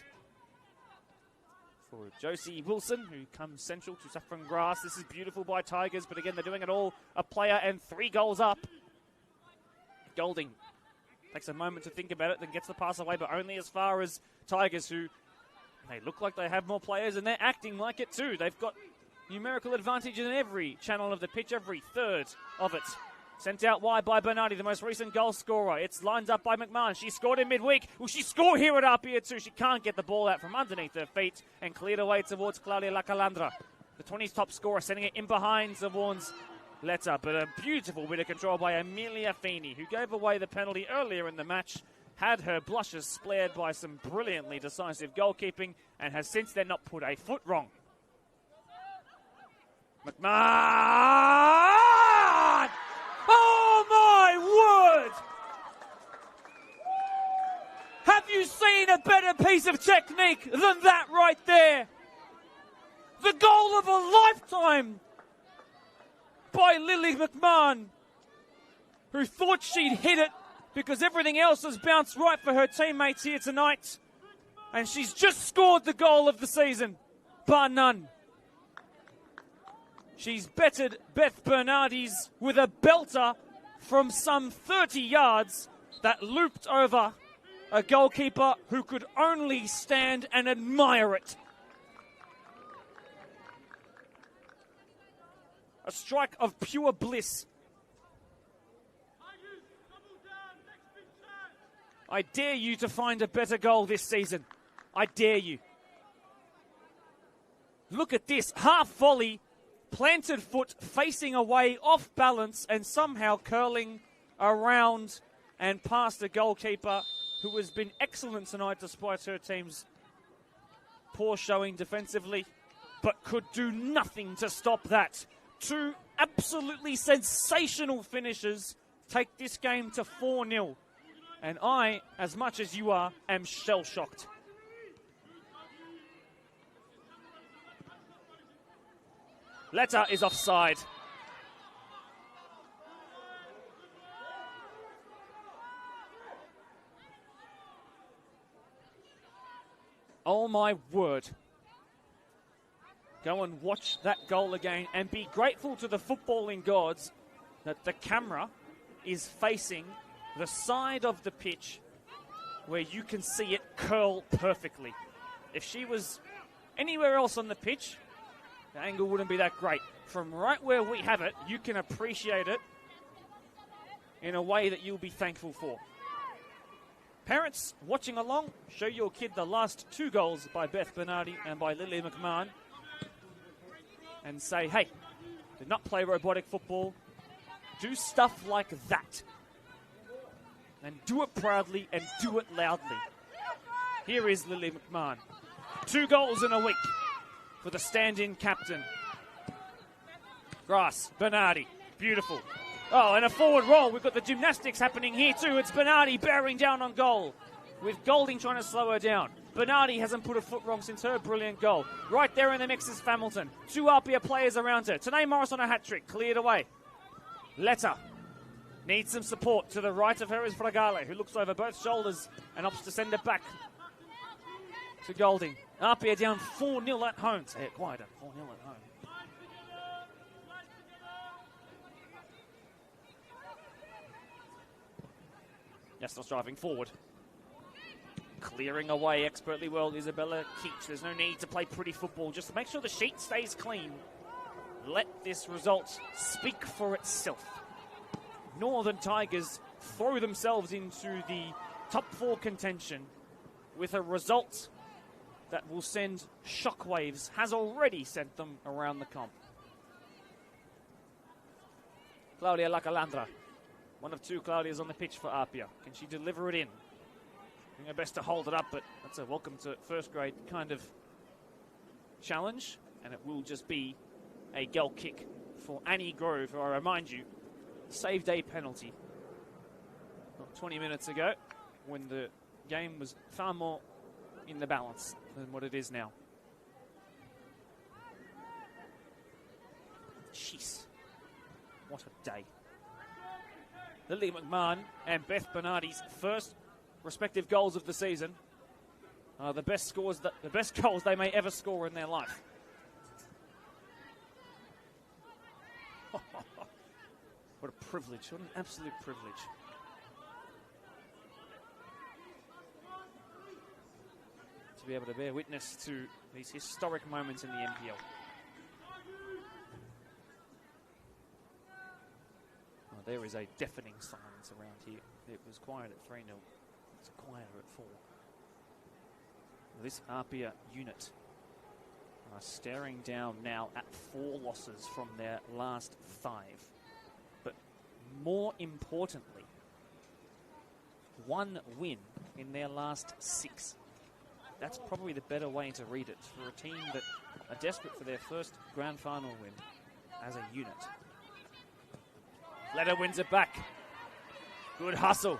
for Josie Wilson, who comes central to Saffron Grass. This is beautiful by Tigers, but again, they're doing it all a player and 3 goals up. Golding takes a moment to think about it, then gets the pass away, but only as far as Tigers, who they look like they have more players, and they're acting like it too. They've got numerical advantage in every channel of the pitch, every third of it. Sent out wide by Bernardi, the most recent goal scorer. It's lined up by McMahon. She scored in midweek. Will she score here at APIA too? She can't get the ball out from underneath her feet and cleared away towards Claudia Lacalandra. The 20s top scorer sending it in behind towards Letta. But a beautiful bit of control by Amelia Feeney, who gave away the penalty earlier in the match, had her blushes spared by some brilliantly decisive goalkeeping, and has since then not put a foot wrong. McMahon! Oh my word! Have you seen a better piece of technique than that right there? The goal of a lifetime by Lily McMahon, who thought she'd hit it because everything else has bounced right for her teammates here tonight. And she's just scored the goal of the season, bar none. She's bettered Beth Bernardi's with a belter from some 30 yards that looped over a goalkeeper who could only stand and admire it. A strike of pure bliss. I dare you to find a better goal this season. I dare you. Look at this, half volley. Planted foot, facing away, off balance, and somehow curling around and past a goalkeeper who has been excellent tonight despite her team's poor showing defensively, but could do nothing to stop that. 2 absolutely sensational finishes take this game to 4-0. And I, as much as you are, am shell-shocked. Letta is offside. Oh my word. Go and watch that goal again and be grateful to the footballing gods that the camera is facing the side of the pitch where you can see it curl perfectly. If she was anywhere else on the pitch, the angle wouldn't be that great. From right where we have it, you can appreciate it in a way that you'll be thankful for. Parents watching along, show your kid the last 2 goals by Beth Bernardi and by Lily McMahon and say, hey, do not play robotic football. Do stuff like that. And do it proudly and do it loudly. Here is Lily McMahon. 2 goals in a week for the stand-in captain. Grass, Bernardi, beautiful. Oh, and a forward roll. We've got the gymnastics happening here too. It's Bernardi bearing down on goal, with Golding trying to slow her down. Bernardi hasn't put a foot wrong since her brilliant goal. Right there in the mix is Hamilton. 2 APIA players around her. Tanae Morris on a hat-trick, cleared away. Letta needs some support. To the right of her is Fragale, who looks over both shoulders and opts to send it back. to Golding. APIA down 4-0 at home. Say it quieter, 4-0 at home. Jasnos driving forward. Clearing away expertly well, Isabella Keach. There's no need to play pretty football. Just make sure the sheet stays clean. Let this result speak for itself. Northern Tigers throw themselves into the top 4 contention with a result that will send shockwaves, has already sent them around the comp. Claudia Lacalandra, one of 2 Claudias on the pitch for APIA. Can she deliver it in? Doing her best to hold it up, but that's a welcome to first grade kind of challenge, and it will just be a goal kick for Annie Grove, who I remind you, save day penalty not 20 minutes ago when the game was far more in the balance than what it is now. Jeez, what a day. Lily McMahon and Beth Bernardi's first respective goals of the season are the best goals they may ever score in their life. What a privilege, what an absolute privilege. To be able to bear witness to these historic moments in the NPL. Oh, there is a deafening silence around here. It was quiet at 3-0. It's quieter at 4. This APIA unit are staring down now at 4 losses from their last 5. But more importantly, 1 win in their last 6. That's probably the better way to read it for a team that are desperate for their first grand final win as a unit. Letta wins it back. Good hustle.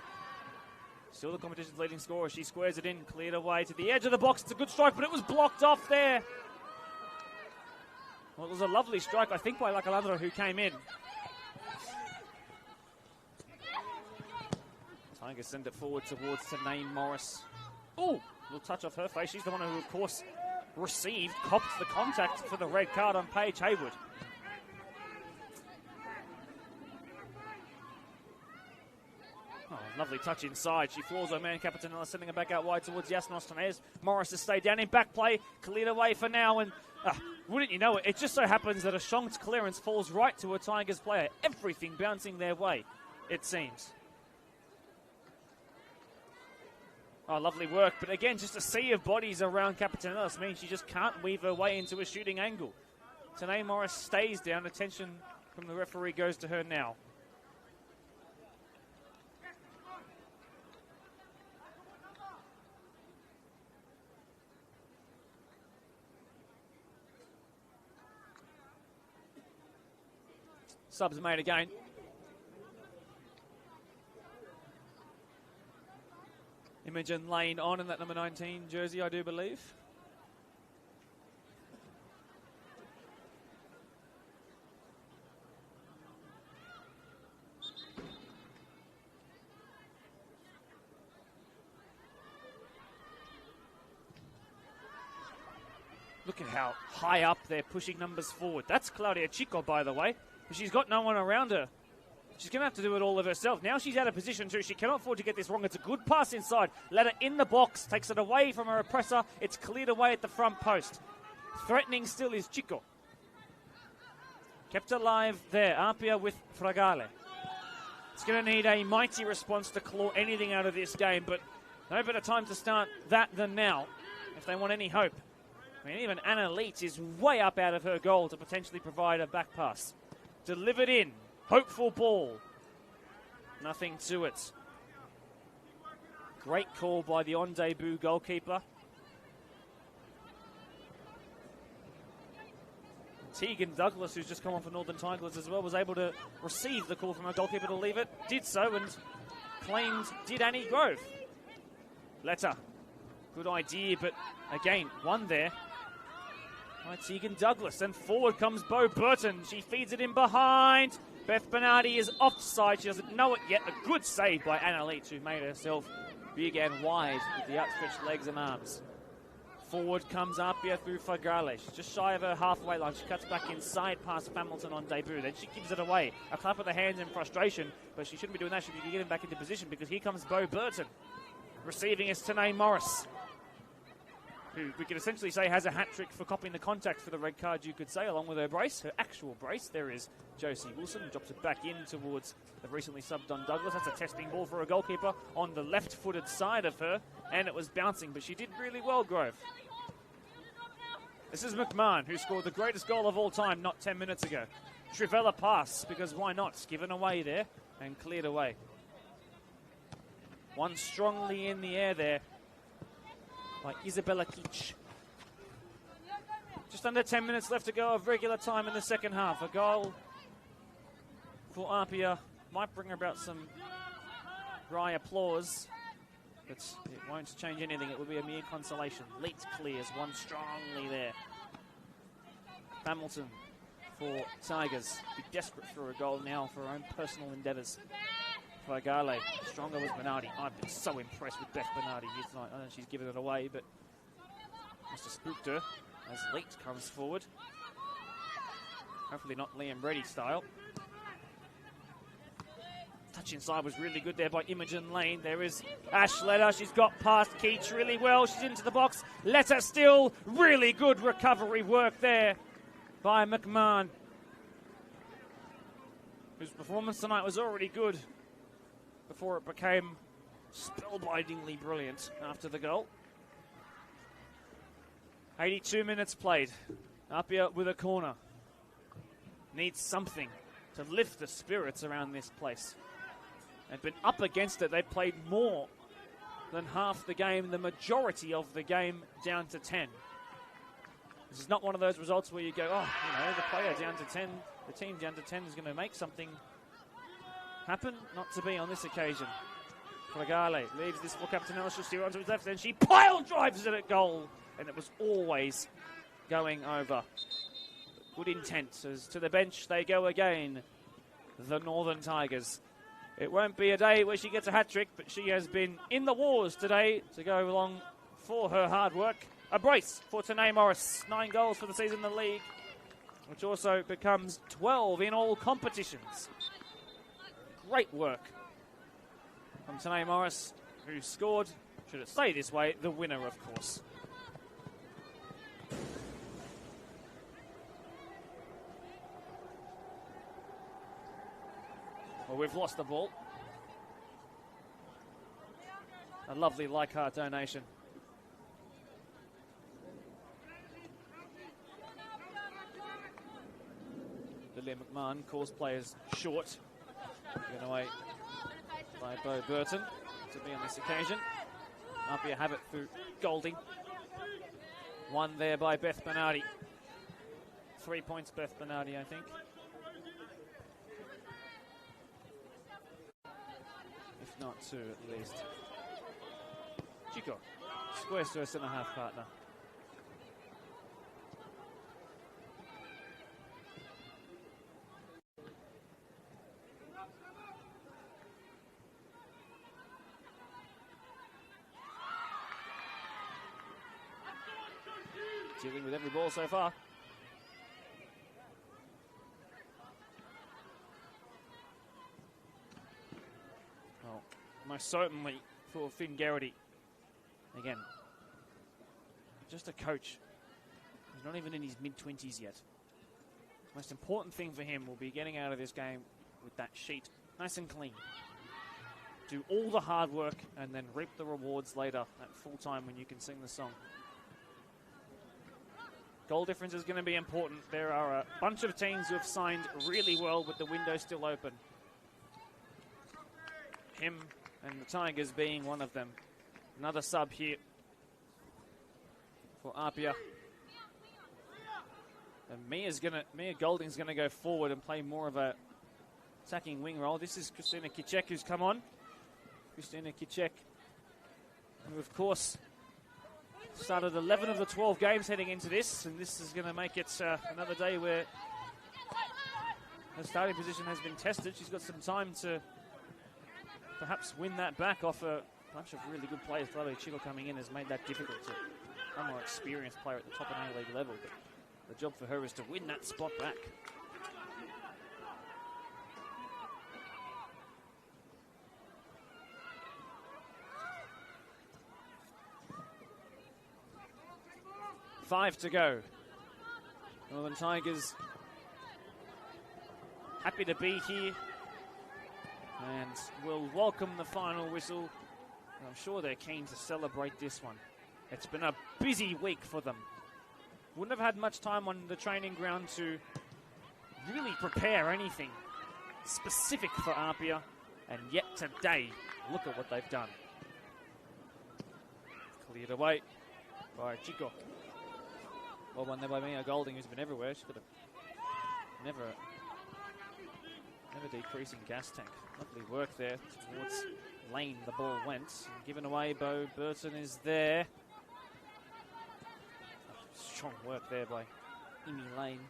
Still the competition's leading scorer. She squares it in, cleared away to the edge of the box. It's a good strike, but it was blocked off there. Well, it was a lovely strike, I think, by Lacalandra, who came in. Tigers send it forward towards Tanae Morris. Ooh, little touch off her face. She's the one who, of course, copped the contact for the red card on Paige Haywood. Oh, lovely touch inside. She floors her man, Capitanella, sending her back out wide towards Jasnos Tanae. Morris has stayed down in back play, cleared away for now, and wouldn't you know it, it just so happens that a Shonk's clearance falls right to a Tigers player. Everything bouncing their way, it seems. Oh, lovely work, but again, just a sea of bodies around Capitanella means she just can't weave her way into a shooting angle. Tanae Morris stays down. Attention from the referee goes to her now. Subs made again. Imogen Lane on in that number 19 jersey, I do believe. Look at how high up they're pushing numbers forward. That's Claudia Chico, by the way. She's got no one around her. She's going to have to do it all of herself. Now she's out of position too. She cannot afford to get this wrong. It's a good pass inside. Let her in the box. Takes it away from her oppressor. It's cleared away at the front post. Threatening still is Chico. Kept alive there. APIA with Fragale. It's going to need a mighty response to claw anything out of this game. But no better time to start that than now if they want any hope. I mean, even Anna Leitz is way up out of her goal to potentially provide a back pass. Delivered in. Hopeful ball. Nothing to it. Great call by the on-debut goalkeeper. Tegan Douglas, who's just come on for Northern Tigers as well, was able to receive the call from her goalkeeper to leave it. Did so and claimed did Annie Grove. Letter. Good idea, but again, one there. By Tegan Douglas. And forward comes Bo Burton. She feeds it in behind. Beth Bernardi is offside. She doesn't know it yet. A good save by Anna Leitch, who made herself big and wide with the outstretched legs and arms. Forward comes APIA through Fagale. She's just shy of her halfway line. She cuts back inside past Hamilton on debut. Then she gives it away. A clap of the hands in frustration, but she shouldn't be doing that. She should be getting back into position because here comes Bo Burton. Receiving is Tanae Morris, who we could essentially say has a hat-trick for copying the contact for the red card, you could say, along with her brace, her actual brace. There is Josie Wilson, who drops it back in towards the recently subbed on Douglas. That's a testing ball for a goalkeeper on the left-footed side of her, and it was bouncing, but she did really well, Grove. This is McMahon, who scored the greatest goal of all time not 10 minutes ago. Trivella pass, because why not? Given away there and cleared away. One strongly in the air there by Isabella Keach. Just under 10 minutes left to go of regular time in the second half. A goal for APIA might bring about some dry applause, but it won't change anything. It will be a mere consolation. Leeds clears one strongly there. Hamilton for Tigers. Be desperate for a goal now for her own personal endeavours. Fagale, stronger with Bernardi. I've been so impressed with Beth Bernardi here tonight. I know she's given it away, but must have spooked her as Leet comes forward. Hopefully not Liam Brady style. Touch inside was really good there by Imogen Lane. There is Ash Letter. She's got past Keach really well. She's into the box. Letter still. Really good recovery work there by McMahon, whose performance tonight was already good before it became spellbindingly brilliant after the goal. 82 minutes played. APIA with a corner. Needs something to lift the spirits around this place. They've been up against it. They've played more than half the game, the majority of the game down to 10. This is not one of those results where you go, oh, you know, the player down to 10, the team down to 10 is going to make something happen. Not to be on this occasion. Fagale leaves this for Captain Ellis. She'll steer onto his left, and she pile drives it at goal. And it was always going over. Good intent. As to the bench they go again, the Northern Tigers. It won't be a day where she gets a hat-trick, but she has been in the wars today to go along for her hard work. A brace for Tanae Morris. 9 goals for the season in the league, which also becomes 12 in all competitions. Great work from Tanae Morris, who scored, should it stay this way, the winner, of course. Well, we've lost the ball. A lovely Leichhardt donation. Lillian McMahon calls players short. Given away by Bo Burton to be on this occasion. APIA have it through Golding. One there by Beth Bernardi. 3 points Beth Bernardi, I think. If not 2 at least. Chico squares to her centre-half partner. Dealing with every ball so far. Well, most certainly for Finn Garrity. Again, just a coach. He's not even in his mid-20s yet. The most important thing for him will be getting out of this game with that sheet nice and clean. Do all the hard work and then reap the rewards later at full time when you can sing the song. Goal difference is going to be important. There are a bunch of teams who have signed really well with the window still open. Him and the Tigers being one of them. Another sub here for APIA. And Mia Golding's going to go forward and play more of a attacking wing role. This is Christina Kicek who's come on. Christina Kicek, who of course started 11 of the 12 games heading into this, and this is going to make it another day where her starting position has been tested. She's got some time to perhaps win that back off a bunch of really good players. Chloe Chico coming in has made that difficult to a more experienced player at the top of A-League level, but the job for her is to win that spot back. Five to go. Northern Tigers happy to be here and will welcome the final whistle. I'm sure they're keen to celebrate this one. It's been a busy week for them. Wouldn't have had much time on the training ground to really prepare anything specific for APIA, and yet today, look at what they've done. Cleared away by Chico. Well won there by Mia Golding, who's been everywhere. She's got a never decreasing gas tank. Lovely work there towards lane. The ball went. Given away, Bo Burton is there. Strong work there by Amy Lane.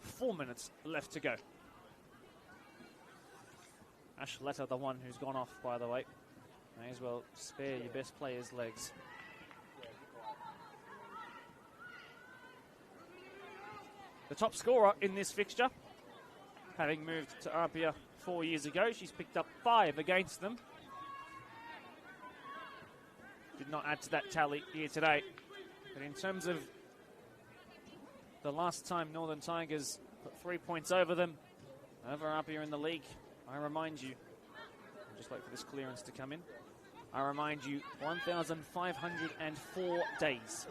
4 minutes left to go. Ash Letter, the one who's gone off, by the way. May as well spare your best player's legs. The top scorer in this fixture, having moved to APIA 4 years ago, she's picked up 5 against them. Did not add to that tally here today. But in terms of the last time Northern Tigers put 3 points over them, over APIA in the league, I remind you, I'll just wait for this clearance to come in, I remind you, 1,504 days.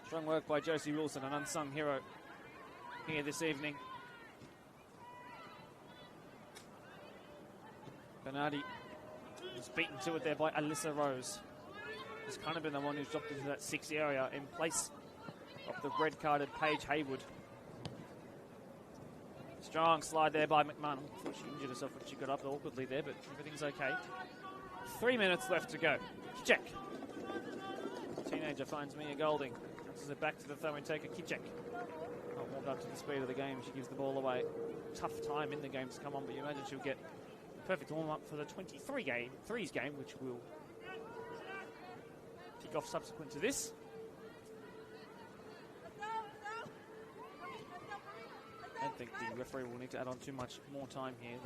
Strong work by Josie Wilson, an unsung hero here this evening. Bernardi was beaten to it there by Alyssa Rose. She's kind of been the one who's dropped into that 6 area in place of the red-carded Paige Haywood. Strong slide there by McMahon. Thought she injured herself when she got up awkwardly there, but everything's okay. 3 minutes left to go. Check. Teenager finds Mia Golding. Bounces it back to the throw-in taker, Kitchek. Not warmed up to the speed of the game. She gives the ball away. Tough time in the game to come on, but you imagine she'll get a perfect warm-up for the 23s game, which will kick off subsequent to this. I don't think the referee will need to add on too much more time here.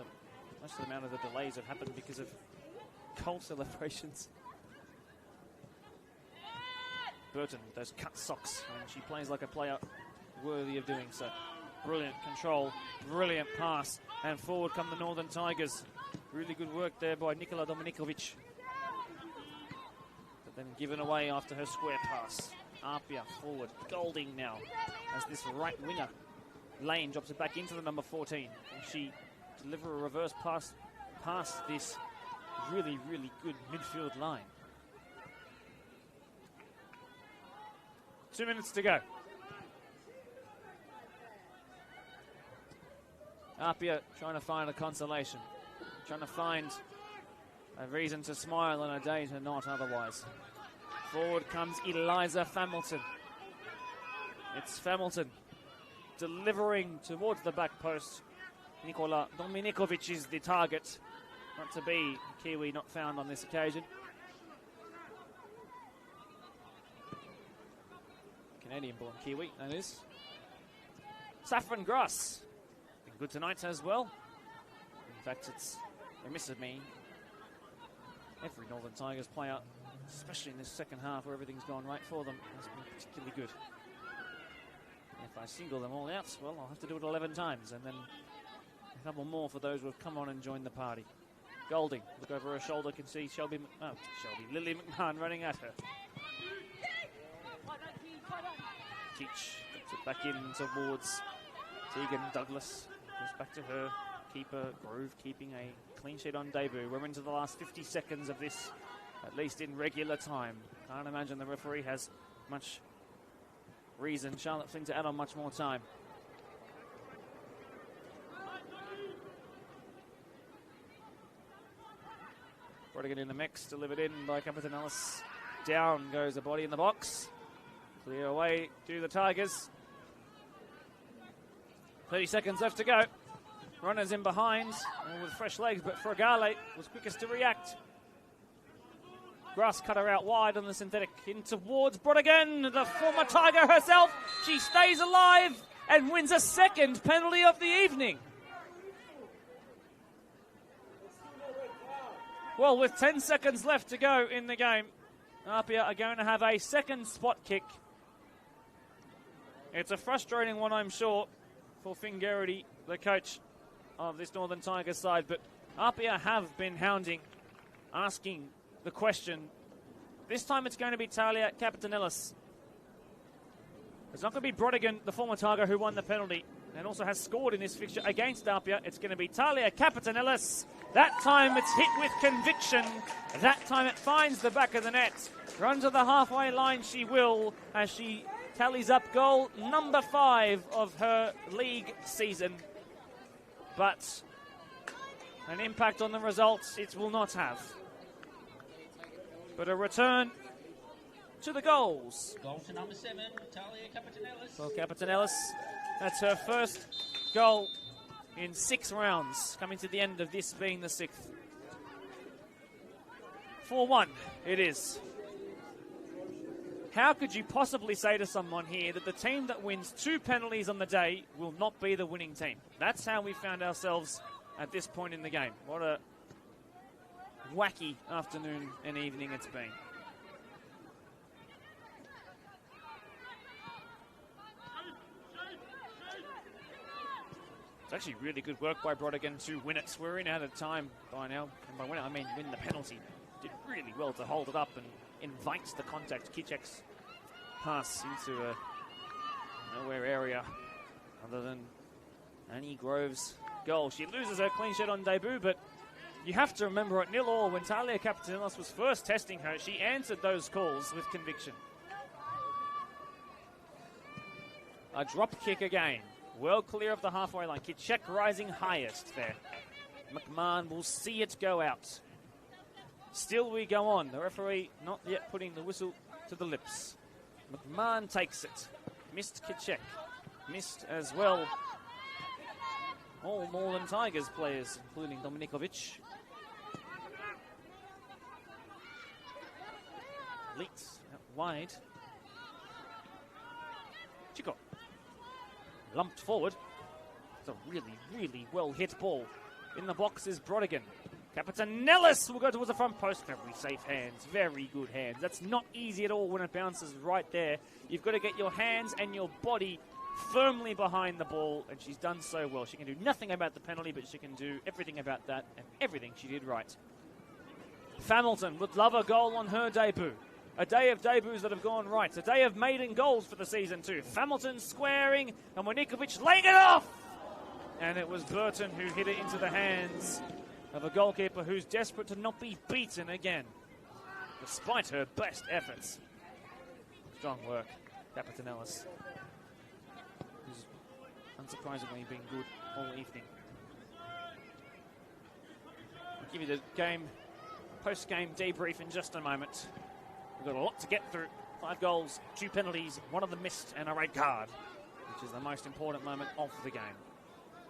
Most of the amount of the delays have happened because of cold celebrations. Burton with those cut socks, and she plays like a player worthy of doing so. Brilliant control, brilliant pass, and forward come the Northern Tigers. Really good work there by Nikola Dominikovic. But then given away after her square pass. APIA forward, Golding now as this right winger. Lane drops it back into the number 14. And she deliver a reverse pass past this really, really good midfield line. 2 minutes to go. APIA trying to find a consolation. Trying to find a reason to smile on a day to not otherwise. Forward comes Eliza Familton. It's Familton delivering towards the back post. Nikola Dominikovic is the target. Not to be Kiwi, not found on this occasion. Canadian-born Kiwi, that is. Saffron Grass. Been good tonight as well. In fact, it's remiss of me. Every Northern Tigers player, especially in this second half where everything's gone right for them, has been particularly good. If I single them all out, well, I'll have to do it 11 times, and then a couple more for those who have come on and joined the party. Golding, look over her shoulder, can see Lily McMahon running at her. Keach puts it back in towards Tegan Douglas. Goes back to her. Keeper Groove keeping a clean sheet on debut. We're into the last 50 seconds of this, at least in regular time. Can't imagine the referee has much reason, Charlotte Flynn, to add on much more time. Brodigan in the mix, delivered in by Captain Ellis. Down goes the body in the box. Clear away to the Tigers. 30 seconds left to go. Runners in behind, all with fresh legs, but Fragale was quickest to react. Grass cutter out wide on the synthetic. In towards Brodigan, the former Tiger herself. She stays alive and wins a second penalty of the evening. Well, with 10 seconds left to go in the game, APIA are going to have a second spot kick. It's a frustrating one, I'm sure, for Finn Geraghty, the coach of this Northern Tigers side, but APIA have been hounding, asking the question. This time it's going to be Talia Capitanellis. It's not going to be Brodigan, the former Tiger who won the penalty and also has scored in this fixture against APIA. It's going to be Talia Capitanellis. That time it's hit with conviction. That time it finds the back of the net. Run to the halfway line she will as she tallies up goal number 5 of her league season. But an impact on the results it will not have. But a return to the goals. Goal to number 7, Talia Capitanellis. Well, Capitanellis, that's her first goal in 6 rounds, coming to the end of this being the 6th. 4-1 it is. How could you possibly say to someone here that the team that wins 2 penalties on the day will not be the winning team? That's how we found ourselves at this point in the game. What a wacky afternoon and evening it's been. It's actually really good work by Brodigan to win it. We're in out of time by now. And by win it, I mean win the penalty. Did really well to hold it up and invites the contact. Kitchek's pass into a nowhere area other than Annie Grove's goal. She loses her clean sheet on debut, but you have to remember at 0-0 when Talia Capitanellis was first testing her, she answered those calls with conviction. A drop kick again. Well clear of the halfway line. Kitchek rising highest there. McMahon will see it go out. Still we go on. The referee not yet putting the whistle to the lips. McMahon takes it. Missed Kitchek. Missed as well all Northern Tigers players, including Dominikovic. Leaks out wide. Chico. Lumped forward. It's a really, really well hit ball. In the box is Brodigan. Capitanellis will go towards the front post. Very safe hands. Very good hands. That's not easy at all when it bounces right there. You've got to get your hands and your body firmly behind the ball, and she's done so well. She can do nothing about the penalty, but she can do everything about that, and everything she did right. Hamilton would love a goal on her debut. A day of debuts that have gone right. A day of maiden goals for the season too. Hamilton squaring, and Monikovic laying it off! And it was Burton who hit it into the hands of a goalkeeper who's desperate to not be beaten again, despite her best efforts. Strong work, Capitanellis, who's unsurprisingly been good all evening. I'll give you the game, post-game debrief in just a moment. We've got a lot to get through. 5 goals, 2 penalties, 1 of them missed, and a red card, which is the most important moment of the game.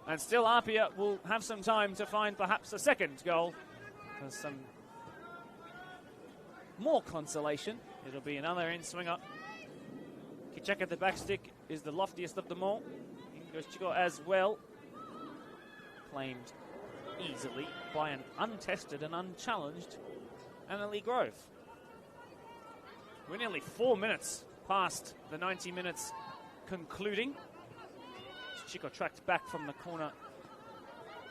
And still, APIA will have some time to find perhaps a second goal. For some more consolation. It'll be another in-swinger. Kitchek at the back stick is the loftiest of them all. In goes Chico as well. Claimed easily by an untested and unchallenged Annalie Grove. We're nearly 4 minutes past the 90 minutes concluding. Chico tracked back from the corner,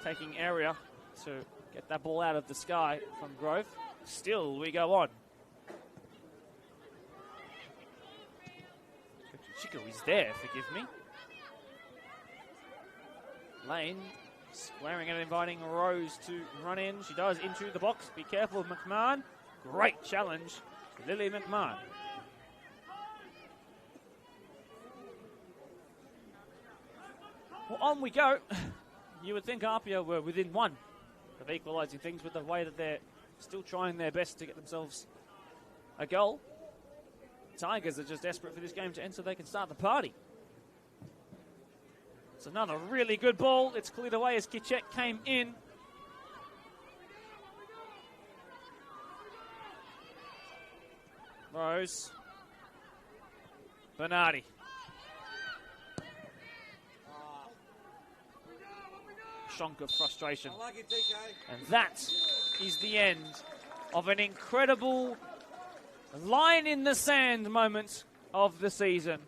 taking area to get that ball out of the sky from Grove. Still, we go on. Chico is there, forgive me. Lane squaring and inviting Rose to run in. She does into the box. Be careful of McMahon. Great challenge, Lily McMahon. Well, on we go. You would think APIA were within 1 of equalising things with the way that they're still trying their best to get themselves a goal. Tigers are just desperate for this game to end so they can start the party. It's another really good ball. It's cleared away as Kitchek came in. throws. Bernardi. Shonk of frustration. I like it, DK. And that is the end of an incredible line in the sand moment of the season.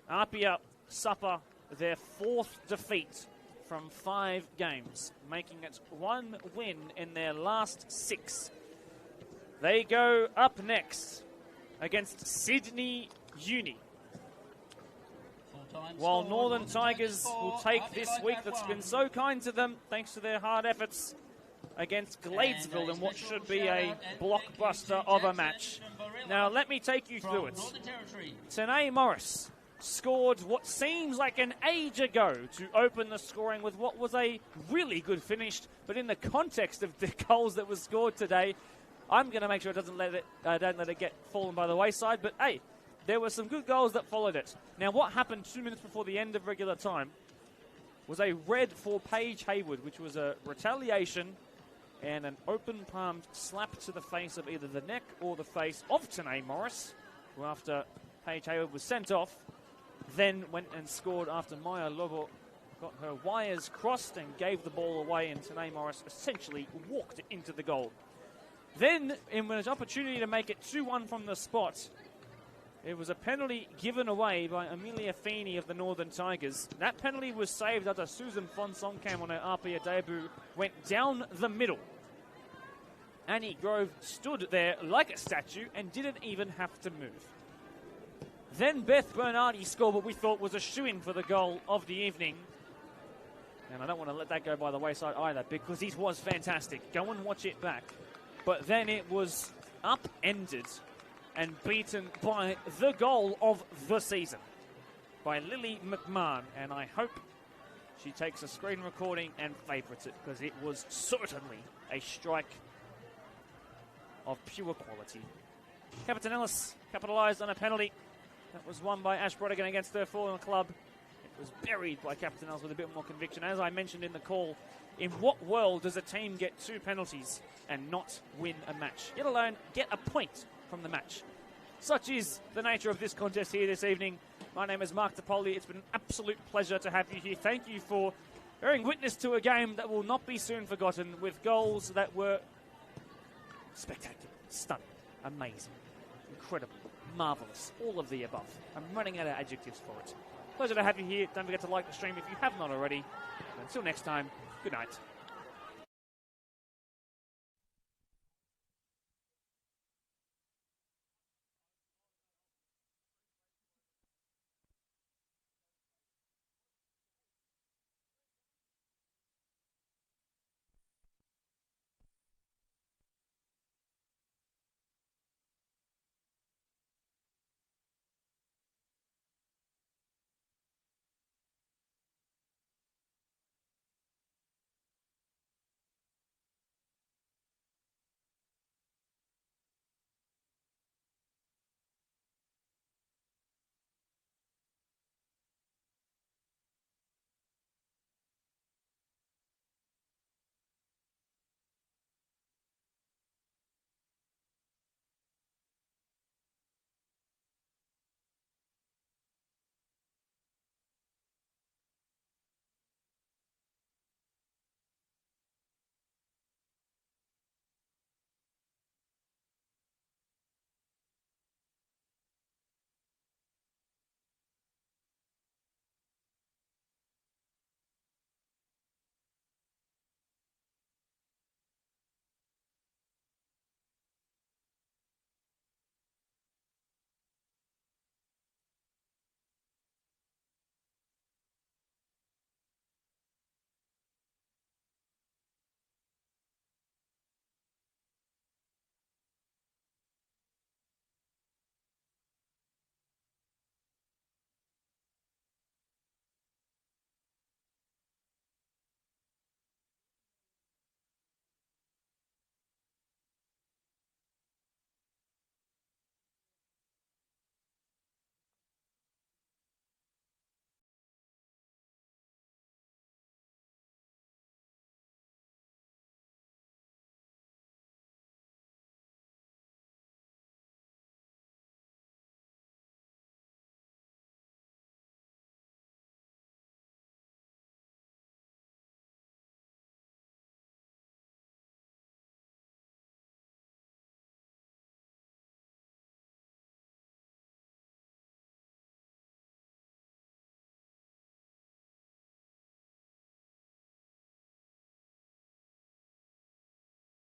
APIA suffer their 4th defeat from 5 games, making it 1 win in their last 6. They go up next against Sydney Uni. While Northern Tigers will take this week that's been so kind to them, thanks to their hard efforts, against Gladesville in what should be a blockbuster of a match. Now, let me take you through it. Tanae Morris scored what seems like an age ago to open the scoring with what was a really good finish, but in the context of the goals that were scored today, I'm going to make sure it don't let it get fallen by the wayside, but hey, there were some good goals that followed it. Now, what happened 2 minutes before the end of regular time was a red for Paige Hayward, which was a retaliation and an open-palmed slap to the face of either the neck or the face of Tanae Morris, who after Paige Hayward was sent off, then went and scored after Maya Lobo got her wires crossed and gave the ball away, and Tanae Morris essentially walked into the goal. Then, in an opportunity to make it 2-1 from the spot, it was a penalty given away by Amelia Feeney of the Northern Tigers. That penalty was saved after Susan Fonsongcam on her APIA debut went down the middle. Annie Grove stood there like a statue and didn't even have to move. Then Beth Bernardi scored what we thought was a shoo-in for the goal of the evening. And I don't want to let that go by the wayside either, because it was fantastic. Go and watch it back. But then it was upended and beaten by the goal of the season, by Lily McMahon. And I hope she takes a screen recording and favourites it, because it was certainly a strike of pure quality. Captain Ellis capitalised on a penalty that was won by Ash Brodigan against their former club. It was buried by Captain Ellis with a bit more conviction. As I mentioned in the call, in what world does a team get 2 penalties and not win a match, let alone get a point from the match? Such is the nature of this contest here this evening. My name is Mark DePoli. It's been an absolute pleasure to have you here. Thank you for bearing witness to a game that will not be soon forgotten, with goals that were spectacular, stunning, amazing, incredible, marvellous, all of the above. I'm running out of adjectives for it. Pleasure to have you here. Don't forget to like the stream if you have not already. Until next time, good night.